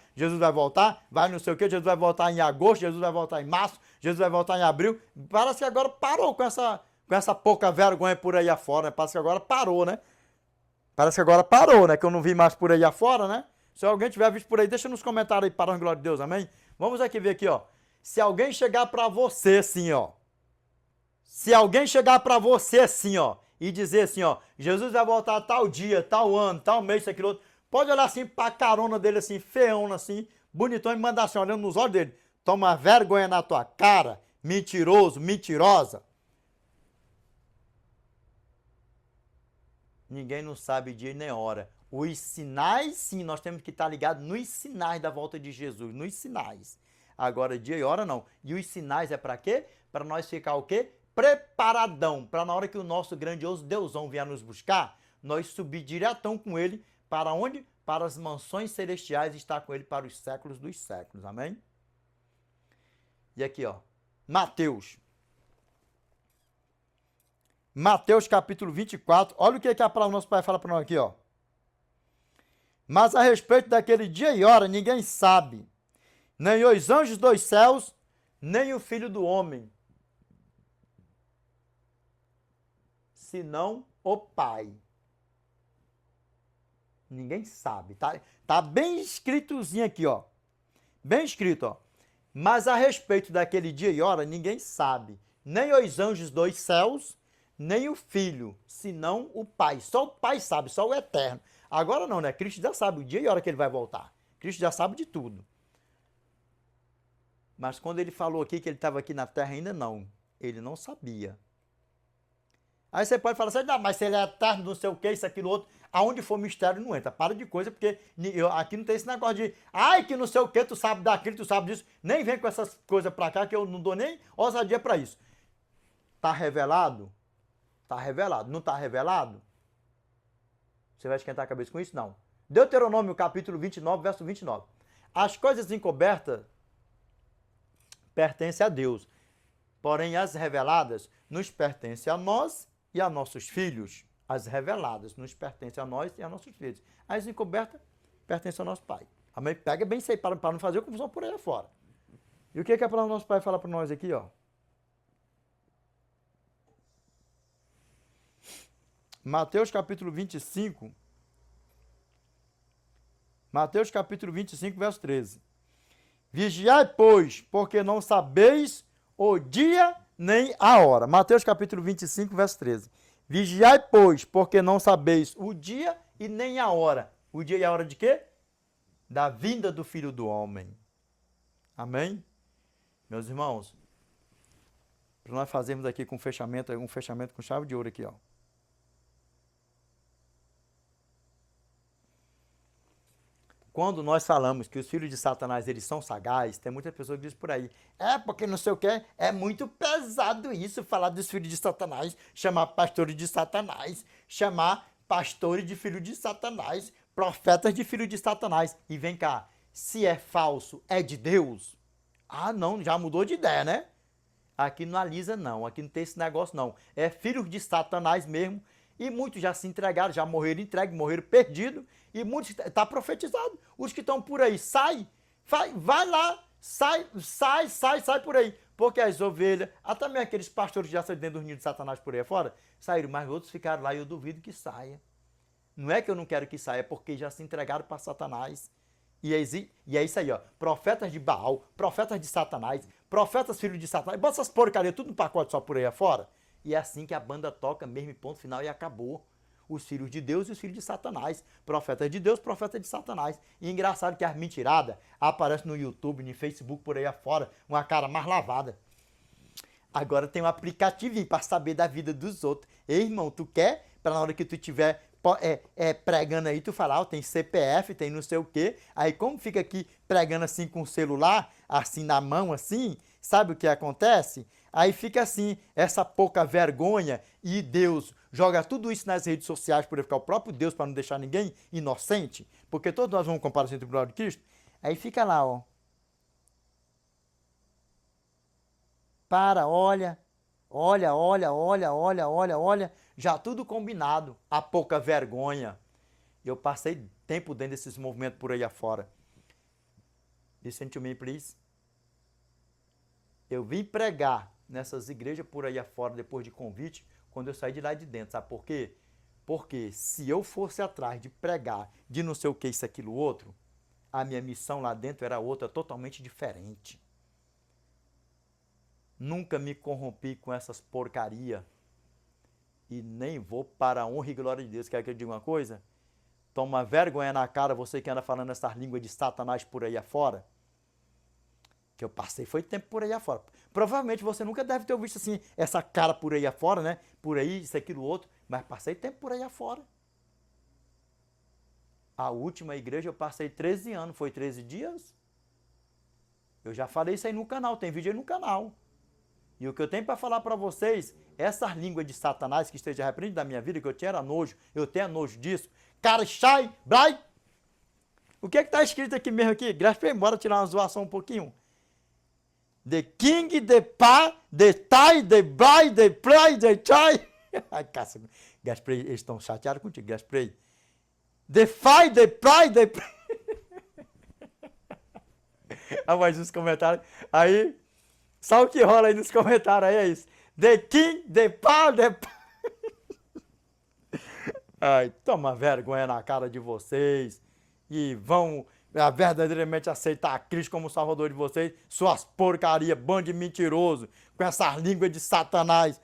vai não sei o que, Jesus vai voltar em agosto, Jesus vai voltar em março, Jesus vai voltar em abril. Parece que agora parou com essa pouca vergonha por aí afora, né? Parece que agora parou, né? Que eu não vi mais por aí afora, né? Se alguém tiver visto por aí, deixa nos comentários aí, para a glória de Deus, amém? Vamos aqui ver aqui, ó. Se alguém chegar para você assim, ó. Se alguém chegar para você assim, ó, e dizer assim, ó, Jesus vai voltar tal dia, tal ano, tal mês, isso, aquilo outro, pode olhar assim pra carona dele assim, feão assim, bonitão, e mandar assim, olhando nos olhos dele, toma vergonha na tua cara, mentiroso, mentirosa. Ninguém não sabe dia nem hora. Os sinais, sim, nós temos que estar ligados nos sinais da volta de Jesus, nos sinais. Agora, dia e hora, não. E os sinais é para quê? Para nós ficar o quê? Preparadão. Para na hora que o nosso grandioso Deusão vier nos buscar, nós subir diretão com Ele. Para onde? Para as mansões celestiais e estar com Ele para os séculos dos séculos. Amém? E aqui, ó. Mateus capítulo 24. Olha o que a palavra do nosso Pai fala para nós aqui, ó. Mas a respeito daquele dia e hora, ninguém sabe, nem os anjos dos céus, nem o Filho do Homem, senão o Pai. Ninguém sabe, tá bem escritozinho aqui, ó. Bem escrito, ó. Mas a respeito daquele dia e hora, ninguém sabe, nem os anjos dos céus, nem o Filho, senão o Pai. Só o Pai sabe, só o Eterno. Agora não, né? Cristo já sabe o dia e a hora que ele vai voltar. Cristo já sabe de tudo. Mas quando ele falou aqui que ele estava aqui na terra, ainda não. Ele não sabia. Aí você pode falar assim, não, mas se ele é eterno, não sei o que, isso, aquilo, outro. Aonde for mistério não entra. Para de coisa, porque aqui não tem esse negócio de, ai, que não sei o que, tu sabe daquilo, tu sabe disso. Nem vem com essas coisas pra cá, que eu não dou nem ousadia pra isso. Tá revelado? Tá revelado. Não tá revelado? Você vai esquentar a cabeça com isso? Não. Deuteronômio capítulo 29, verso 29. As coisas encobertas pertencem a Deus. Porém, as reveladas nos pertencem a nós e a nossos filhos. As reveladas nos pertencem a nós e a nossos filhos. As encobertas pertencem ao nosso Pai. Amém? Pega bem isso aí para não fazer confusão por aí fora. E o que é para o nosso Pai falar para nós aqui, ó? Mateus capítulo 25. Mateus capítulo 25, verso 13. Vigiai, pois, porque não sabeis o dia nem a hora. Mateus capítulo 25, verso 13. Vigiai, pois, porque não sabeis o dia e nem a hora. O dia e a hora de quê? Da vinda do Filho do Homem. Amém? Meus irmãos, para nós fazermos aqui um fechamento com chave de ouro aqui, ó. Quando nós falamos que os filhos de Satanás, eles são sagazes, tem muitas pessoas que dizem por aí, porque não sei o que, é muito pesado isso, falar dos filhos de Satanás, chamar pastores de Satanás, chamar pastores de filhos de Satanás, profetas de filhos de Satanás. E vem cá, se é falso, é de Deus? Ah, não, já mudou de ideia, né? Aqui não alisa não, aqui não tem esse negócio não. É filhos de Satanás mesmo, e muitos já se entregaram, já morreram entregues, morreram perdidos, e muitos está profetizado. Os que estão por aí, vai lá, sai por aí. Porque as ovelhas, até mesmo aqueles pastores que já saíram dentro dos ninhos de Satanás por aí fora, saíram, mas outros ficaram lá e eu duvido que saia. Não é que eu não quero que saia, é porque já se entregaram para Satanás. E é isso aí, ó. Profetas de Baal, profetas de Satanás, profetas filhos de Satanás. Bota essas porcarias tudo no pacote só por aí afora. E é assim que a banda toca mesmo, ponto final, e acabou. Os filhos de Deus e os filhos de Satanás. Profetas de Deus, profetas de Satanás. E engraçado que as mentiradas aparecem no YouTube, no Facebook, por aí afora, uma cara mais lavada. Agora tem um aplicativo para saber da vida dos outros. Ei, irmão, tu quer? Para na hora que tu tiver pregando aí, tu falar, tem CPF, tem não sei o quê. Aí como fica aqui pregando assim com o celular, assim na mão, assim, sabe o que acontece? Aí fica assim, essa pouca vergonha, e Deus joga tudo isso nas redes sociais por ficar o próprio Deus, para não deixar ninguém inocente, porque todos nós vamos comparecer no tribunal de Cristo. Aí fica lá, ó. Olha, já tudo combinado, a pouca vergonha. Eu passei tempo dentro desses movimentos por aí afora. Listen to me, please. Eu vim pregar nessas igrejas por aí afora, depois de convite, quando eu saí de lá de dentro. Sabe por quê? Porque se eu fosse atrás de pregar, de não sei o que, isso, aquilo, outro, a minha missão lá dentro era outra, totalmente diferente. Nunca me corrompi com essas porcaria e nem vou para a honra e glória de Deus. Quer que eu diga uma coisa? Toma vergonha na cara, você que anda falando essas línguas de Satanás por aí afora. Que eu passei foi tempo por aí afora. Provavelmente você nunca deve ter visto assim, essa cara por aí afora, né? Por aí, isso, aquilo, outro. Mas passei tempo por aí afora. A última igreja eu passei 13 anos, foi 13 dias. Eu já falei isso aí no canal, tem vídeo aí no canal. E o que eu tenho para falar para vocês, essas línguas de Satanás que esteja repreendido da minha vida, que eu tinha nojo, eu tenho nojo disso. Cara, shai, brai. O que é que está escrito aqui mesmo aqui? Graças a bora tirar uma zoação um pouquinho. The king, the pa, the tai, the brai, the play, the chai. Ai, caça, Gasprey, eles estão chateados contigo, Gasprey. The fi, the pride, the... Ah, mas nos comentários, aí... Sabe o que rola aí nos comentários aí, é isso. The King, the Power, the... Ai, toma vergonha na cara de vocês. E vão verdadeiramente aceitar a Cristo como Salvador de vocês. Suas porcarias, bando de mentiroso. Com essas línguas de Satanás.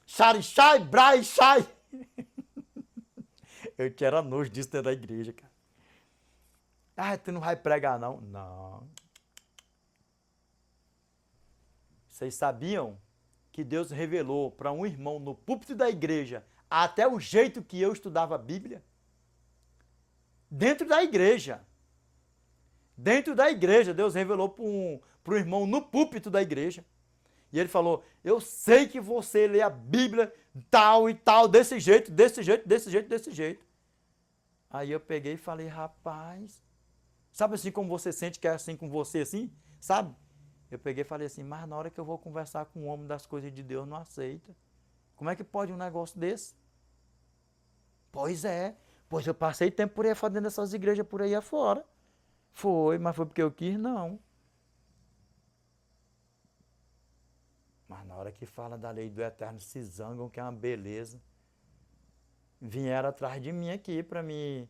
Xarixai, brai, xai. Eu tinha nojo disso dentro da igreja, cara. Ah, tu não vai pregar, não? Não. Vocês sabiam que Deus revelou para um irmão no púlpito da igreja até o jeito que eu estudava a Bíblia? Dentro da igreja. Dentro da igreja, Deus revelou para um irmão no púlpito da igreja. E ele falou, eu sei que você lê a Bíblia tal e tal, desse jeito, desse jeito, desse jeito, desse jeito. Aí eu peguei e falei, rapaz, sabe assim como você sente que é assim com você, assim? Sabe? Eu peguei e falei assim, mas na hora que eu vou conversar com um homem das coisas de Deus, não aceita. Como é que pode um negócio desse? Pois é. Pois eu passei tempo por aí fazendo essas igrejas por aí afora. Foi, mas foi porque eu quis, não. Mas na hora que fala da lei do eterno, se zangam, que é uma beleza. Vieram atrás de mim aqui para me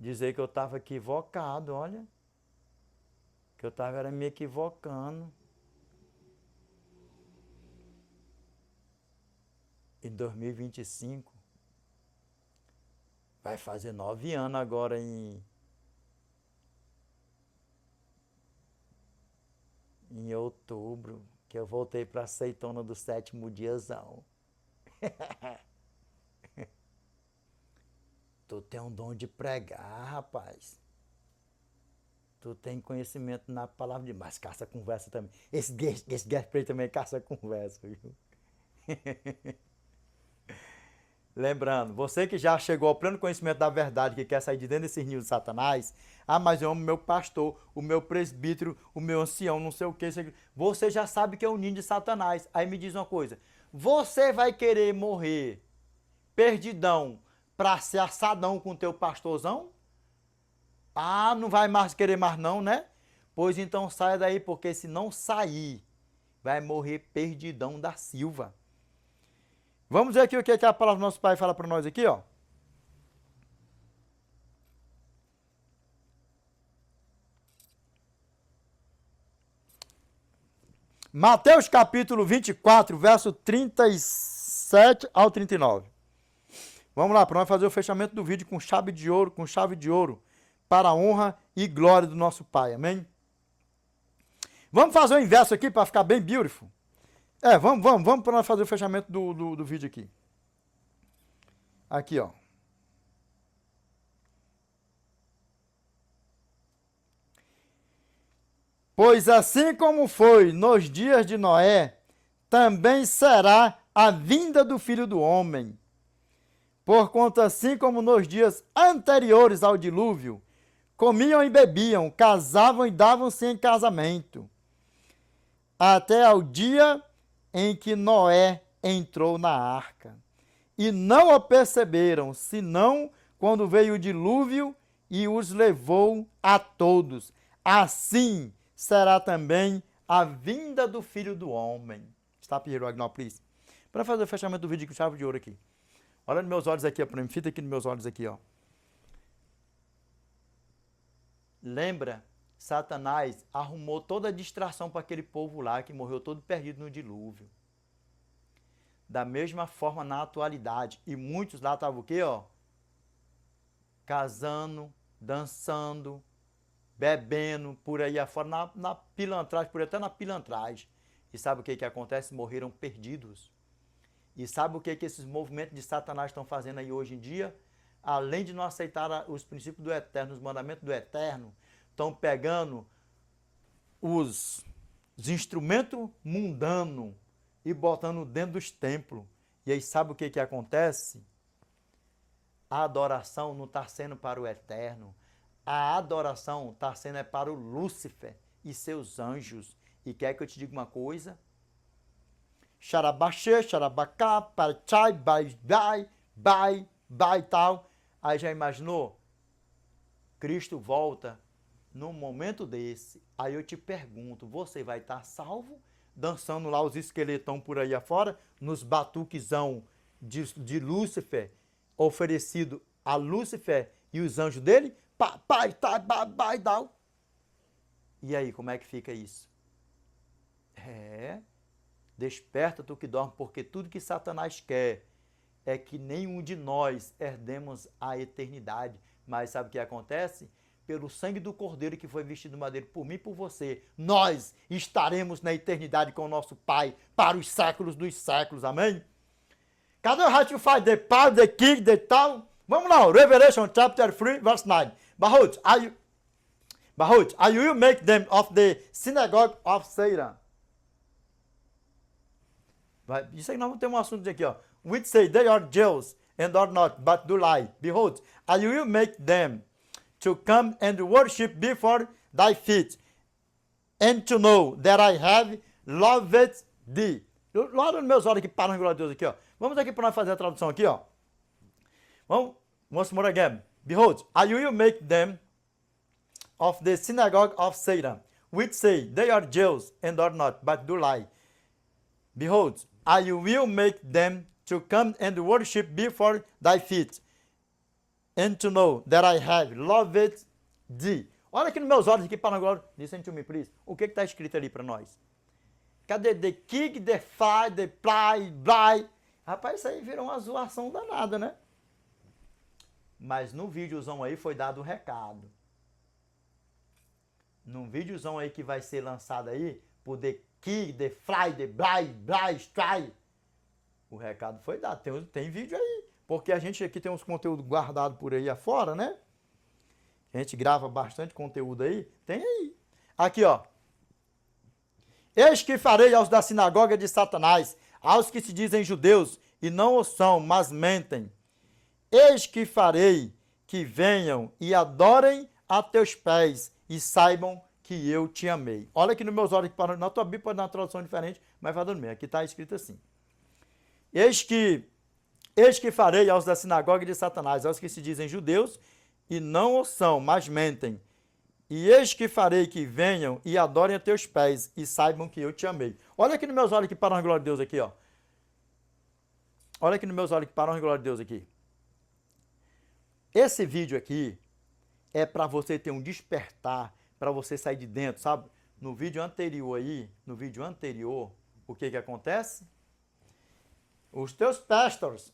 dizer que eu estava equivocado, olha. Que eu estava me equivocando. Em 2025, vai fazer 9 anos agora em outubro, que eu voltei para Aceitona do 7º diazão. Tu tem um dom de pregar, rapaz. Tu tem conhecimento na palavra de... Mas caça conversa também. Esse guest play também caça conversa, viu? Lembrando, você que já chegou ao pleno conhecimento da verdade, que quer sair de dentro desses ninhos de Satanás, mas eu amo meu pastor, o meu presbítero, o meu ancião, não sei o que, você já sabe que é um ninho de Satanás. Aí me diz uma coisa, você vai querer morrer perdidão para ser assadão com o teu pastorzão? Não vai mais querer mais não, né? Pois então saia daí, porque se não sair, vai morrer perdidão da Silva. Vamos ver aqui o que a palavra do nosso Pai fala para nós aqui, ó. Mateus capítulo 24, verso 37 ao 39. Vamos lá, para nós fazer o fechamento do vídeo com chave de ouro, para a honra e glória do nosso Pai, amém? Vamos fazer o inverso aqui para ficar bem beautiful. Vamos para nós fazer o fechamento do vídeo aqui. Aqui, ó. Pois assim como foi nos dias de Noé, também será a vinda do Filho do Homem. Porquanto assim como nos dias anteriores ao dilúvio, comiam e bebiam, casavam e davam-se em casamento, até ao dia em que Noé entrou na arca. E não o perceberam, senão quando veio o dilúvio e os levou a todos. Assim será também a vinda do Filho do Homem. Stop here, Agnaldo, please. Para fazer o fechamento do vídeo com chave de ouro aqui. Olha nos meus olhos aqui, ó, fita aqui nos meus olhos aqui, ó. Lembra? Satanás arrumou toda a distração para aquele povo lá que morreu todo perdido no dilúvio. Da mesma forma na atualidade. E muitos lá estavam o quê, ó? Casando, dançando, bebendo, por aí afora, na pilantragem, por aí até na pilantragem. E sabe o que acontece? Morreram perdidos. E sabe o que esses movimentos de Satanás estão fazendo aí hoje em dia? Além de não aceitar os princípios do Eterno, os mandamentos do Eterno, estão pegando os instrumentos mundanos e botando dentro dos templos. E aí sabe o que acontece? A adoração não está sendo para o Eterno. A adoração está sendo para o Lúcifer e seus anjos. E quer que eu te diga uma coisa? Xarabaxê, xarabacá, parachai, bai, tal. Aí já imaginou? Cristo volta num momento desse. Aí eu te pergunto, você vai estar salvo? Dançando lá os esqueletão por aí afora, nos batuquezão de Lúcifer, oferecido a Lúcifer e os anjos dele? Bai, tal. E aí, como é que fica isso? Desperta tu que dorme, porque tudo que Satanás quer é que nenhum de nós herdemos a eternidade. Mas sabe o que acontece? Pelo sangue do Cordeiro que foi vestido no madeiro por mim e por você, nós estaremos na eternidade com o nosso Pai para os séculos dos séculos. Amém? Cadê o How to Fight the Power, the King, the tal? Vamos lá, Revelation chapter 3, verse 9. Behold, I will make them of the synagogue of Satan. Isso aí nós vamos ter um assunto aqui, ó. Which say they are Jews and are not, but do lie. Behold, I will make them to come and worship before thy feet, and to know that I have loved thee. Olha nos meus olhos aqui, para a glória de Deus aqui, ó. Vamos aqui para nós fazer a tradução aqui, ó. Vamos, once more again. Behold, I will make them of the synagogue of Satan, which say they are Jews and are not, but do lie. Behold, I will make them to come and worship before thy feet, and to know that I have loved thee. Olha aqui nos meus olhos, aqui para a glória. Listen to me, please. O que está escrito ali para nós? Cadê the kick, the fly, the ply, bly? Rapaz, isso aí virou uma zoação danada, né? Mas no videozão aí foi dado o recado. Num videozão aí que vai ser lançado aí, por the kick, the fly, the bly, try. O recado foi dado. Tem vídeo aí. Porque a gente aqui tem uns conteúdos guardados por aí afora, né? A gente grava bastante conteúdo aí. Tem aí. Aqui, ó. Eis que farei aos da sinagoga de Satanás, aos que se dizem judeus e não o são, mas mentem. Eis que farei que venham e adorem a teus pés e saibam que eu te amei. Olha aqui nos meus olhos, na tua Bíblia pode dar uma tradução diferente, mas vai dando mesmo. Aqui está escrito assim. Eis que farei aos da sinagoga de Satanás, aos que se dizem judeus e não o são, mas mentem. E eis que farei que venham e adorem a teus pés e saibam que eu te amei. Olha aqui nos meus olhos que para a glória de Deus aqui, ó. Olha aqui nos meus olhos que para a glória de Deus aqui. Esse vídeo aqui é para você ter um despertar, para você sair de dentro, sabe? No vídeo anterior aí, o que que acontece? Os teus pastors,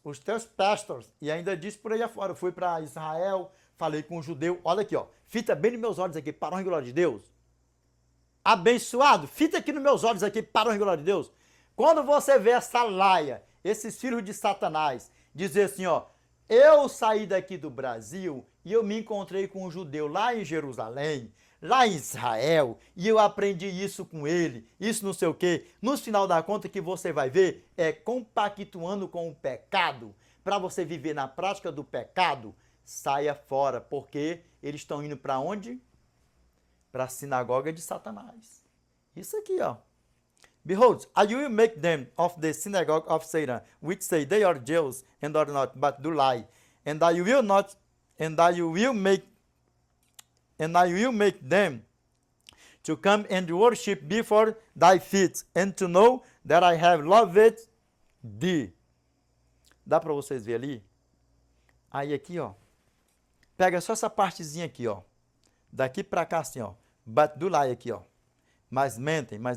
e ainda disse por aí afora, eu fui para Israel, falei com um judeu, olha aqui, ó, fita bem nos meus olhos aqui, para a glória de Deus. Abençoado, fita aqui nos meus olhos aqui, para a glória de Deus. Quando você vê essa laia, esses filhos de Satanás, dizer assim, ó, eu saí daqui do Brasil e eu me encontrei com um judeu lá em Jerusalém, lá em Israel, e eu aprendi isso com ele, isso não sei o quê. No final da conta, que você vai ver é compactuando com o pecado. Para você viver na prática do pecado, saia fora, porque eles estão indo para onde? Para a sinagoga de Satanás. Isso aqui, ó. Behold, I will make them of the synagogue of Satan, which say they are Jews and are not, but do lie. And I will make them to come and worship before thy feet, and to know that I have loved thee. Dá para vocês verem ali? Aí aqui, ó. Pega só essa partezinha aqui, ó. Daqui para cá assim, ó. But do lie aqui, ó. Mas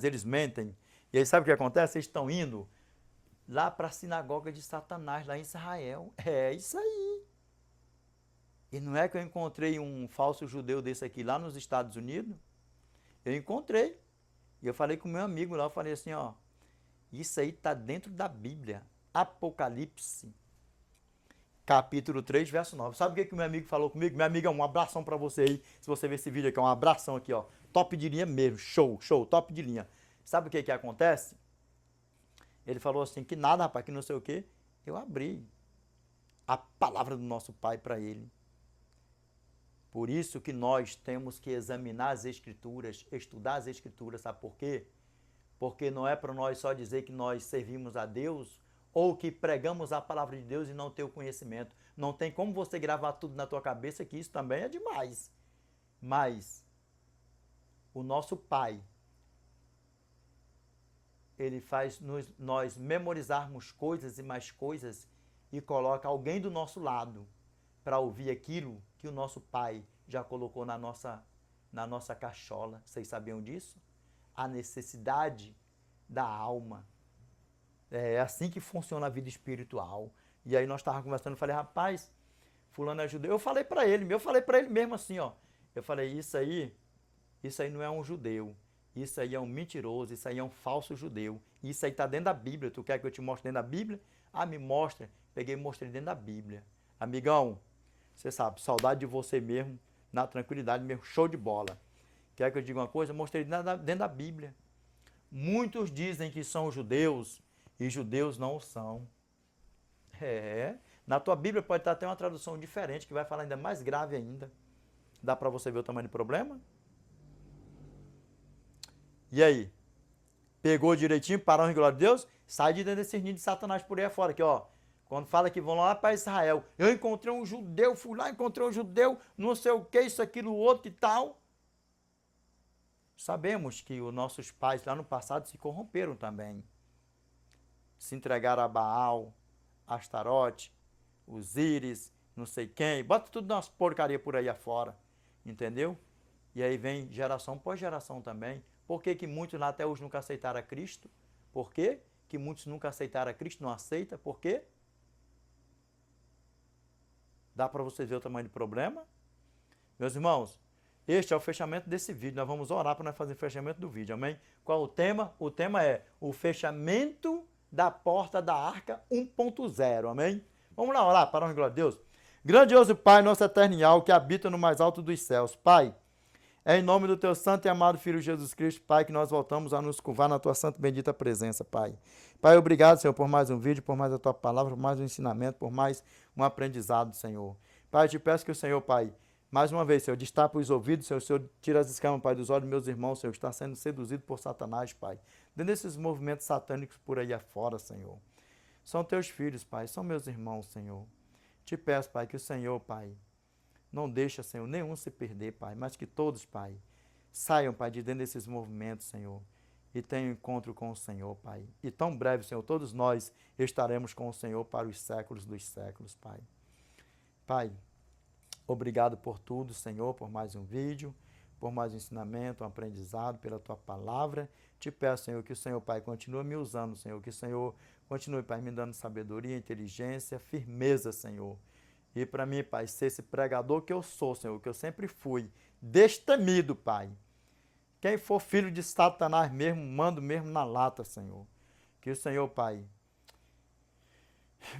eles mentem. E aí sabe o que acontece? Eles estão indo lá para a sinagoga de Satanás, lá em Israel. É isso aí. E não é que eu encontrei um falso judeu desse aqui lá nos Estados Unidos? Eu encontrei. E eu falei com o meu amigo lá, eu falei assim, ó, isso aí está dentro da Bíblia. Apocalipse, capítulo 3, verso 9. Sabe o que o meu amigo falou comigo? Meu amigo, um abração para você aí. Se você ver esse vídeo aqui, um abração aqui, ó. Top de linha mesmo, show, top de linha. Sabe o que acontece? Ele falou assim, que nada, rapaz, que não sei o quê. Eu abri a palavra do nosso Pai para ele. Por isso que nós temos que examinar as Escrituras, estudar as Escrituras, sabe por quê? Porque não é para nós só dizer que nós servimos a Deus ou que pregamos a palavra de Deus e não ter o conhecimento. Não tem como você gravar tudo na tua cabeça, que isso também é demais. Mas o nosso Pai, ele faz nós memorizarmos coisas e mais coisas e coloca alguém do nosso lado para ouvir aquilo que o nosso Pai já colocou na nossa cachola. Vocês sabiam disso? A necessidade da alma. É assim que funciona a vida espiritual. E aí nós estávamos conversando, eu falei, rapaz, fulano é judeu. Eu falei para ele mesmo assim, ó. Eu falei, isso aí não é um judeu. Isso aí é um mentiroso, isso aí é um falso judeu. Isso aí está dentro da Bíblia. Tu quer que eu te mostre dentro da Bíblia? Ah, me mostra. Peguei e mostrei dentro da Bíblia. Amigão, você sabe, saudade de você mesmo, na tranquilidade mesmo, show de bola. Quer que eu diga uma coisa? Eu mostrei dentro da Bíblia. Muitos dizem que são judeus e judeus não o são. Na tua Bíblia pode estar até uma tradução diferente, que vai falar ainda mais grave ainda. Dá para você ver o tamanho do problema? E aí? Pegou direitinho, parou em glória a Deus? Sai de dentro desse ninho de Satanás por aí afora, aqui, ó. Quando fala que vão lá para Israel, eu encontrei um judeu, fui lá, encontrei um judeu, não sei o que, isso, aquilo, outro e tal. Sabemos que os nossos pais lá no passado se corromperam também. Se entregaram a Baal, Astarote, Osíris, não sei quem, bota tudo nas porcaria por aí afora, entendeu? E aí vem geração pós geração também. Por que que muitos lá até hoje nunca aceitaram a Cristo? Por quê? Que muitos nunca aceitaram a Cristo, não aceita, por quê? Dá para vocês ver o tamanho do problema? Meus irmãos, este é o fechamento desse vídeo. Nós vamos orar para nós fazer o fechamento do vídeo, amém? Qual o tema? O tema é o fechamento da porta da arca 1.0, amém? Vamos lá orar, para a glória de Deus. Grandioso Pai, nosso eterno que habita no mais alto dos céus. Pai, é em nome do teu santo e amado Filho Jesus Cristo, Pai, que nós voltamos a nos curvar na tua santa e bendita presença, Pai. Pai, obrigado, Senhor, por mais um vídeo, por mais a tua palavra, por mais um ensinamento, por mais um aprendizado, Senhor. Pai, eu te peço que o Senhor, Pai, mais uma vez, Senhor, destapa os ouvidos, Senhor, o Senhor tira as escamas, Pai, dos olhos dos meus irmãos, Senhor, que está sendo seduzido por Satanás, Pai. Dentro desses movimentos satânicos por aí afora, Senhor. São teus filhos, Pai, são meus irmãos, Senhor. Te peço, Pai, que o Senhor, Pai, não deixa, Senhor, nenhum se perder, Pai, mas que todos, Pai, saiam, Pai, de dentro desses movimentos, Senhor, e tenham encontro com o Senhor, Pai. E tão breve, Senhor, todos nós estaremos com o Senhor para os séculos dos séculos, Pai. Pai, obrigado por tudo, Senhor, por mais um vídeo, por mais um ensinamento, um aprendizado, pela tua palavra. Te peço, Senhor, que o Senhor, Pai, continue me usando, Senhor, que o Senhor continue, Pai, me dando sabedoria, inteligência, firmeza, Senhor. E para mim, Pai, ser esse pregador que eu sou, Senhor, que eu sempre fui, destemido, Pai. Quem for filho de Satanás mesmo, mando mesmo na lata, Senhor. Que o Senhor, Pai,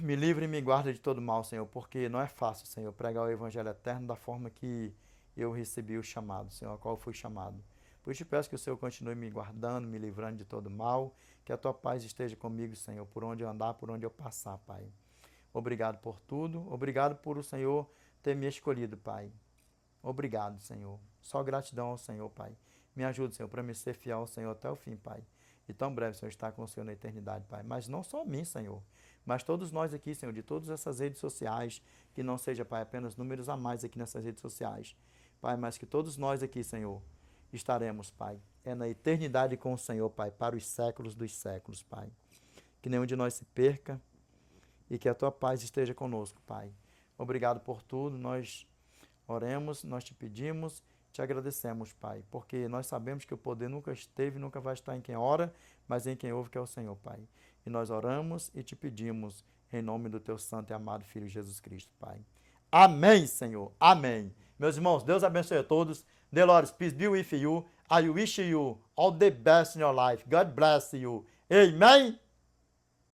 me livre e me guarde de todo mal, Senhor, porque não é fácil, Senhor, pregar o Evangelho eterno da forma que eu recebi o chamado, Senhor, a qual fui chamado. Por isso te peço que o Senhor continue me guardando, me livrando de todo mal, que a tua paz esteja comigo, Senhor, por onde eu andar, por onde eu passar, Pai. Obrigado por tudo, obrigado por o Senhor ter me escolhido, Pai. Obrigado, Senhor. Só gratidão ao Senhor, Pai. Me ajude, Senhor, para me ser fiel ao Senhor até o fim, Pai. E tão breve, Senhor, estar com o Senhor na eternidade, Pai. Mas não só a mim, Senhor, mas todos nós aqui, Senhor, de todas essas redes sociais, que não seja, Pai, apenas números a mais aqui nessas redes sociais. Pai, mas que todos nós aqui, Senhor, estaremos, Pai, na eternidade com o Senhor, Pai, para os séculos dos séculos, Pai. Que nenhum de nós se perca e que a tua paz esteja conosco, Pai. Obrigado por tudo, nós oremos, nós te pedimos, te agradecemos, Pai, porque nós sabemos que o poder nunca esteve, nunca vai estar em quem ora, mas em quem ouve, que é o Senhor, Pai. E nós oramos e te pedimos em nome do teu santo e amado Filho Jesus Cristo, Pai. Amém, Senhor. Amém. Meus irmãos, Deus abençoe a todos. The Lord, peace be with you. I wish you all the best in your life. God bless you. Amen.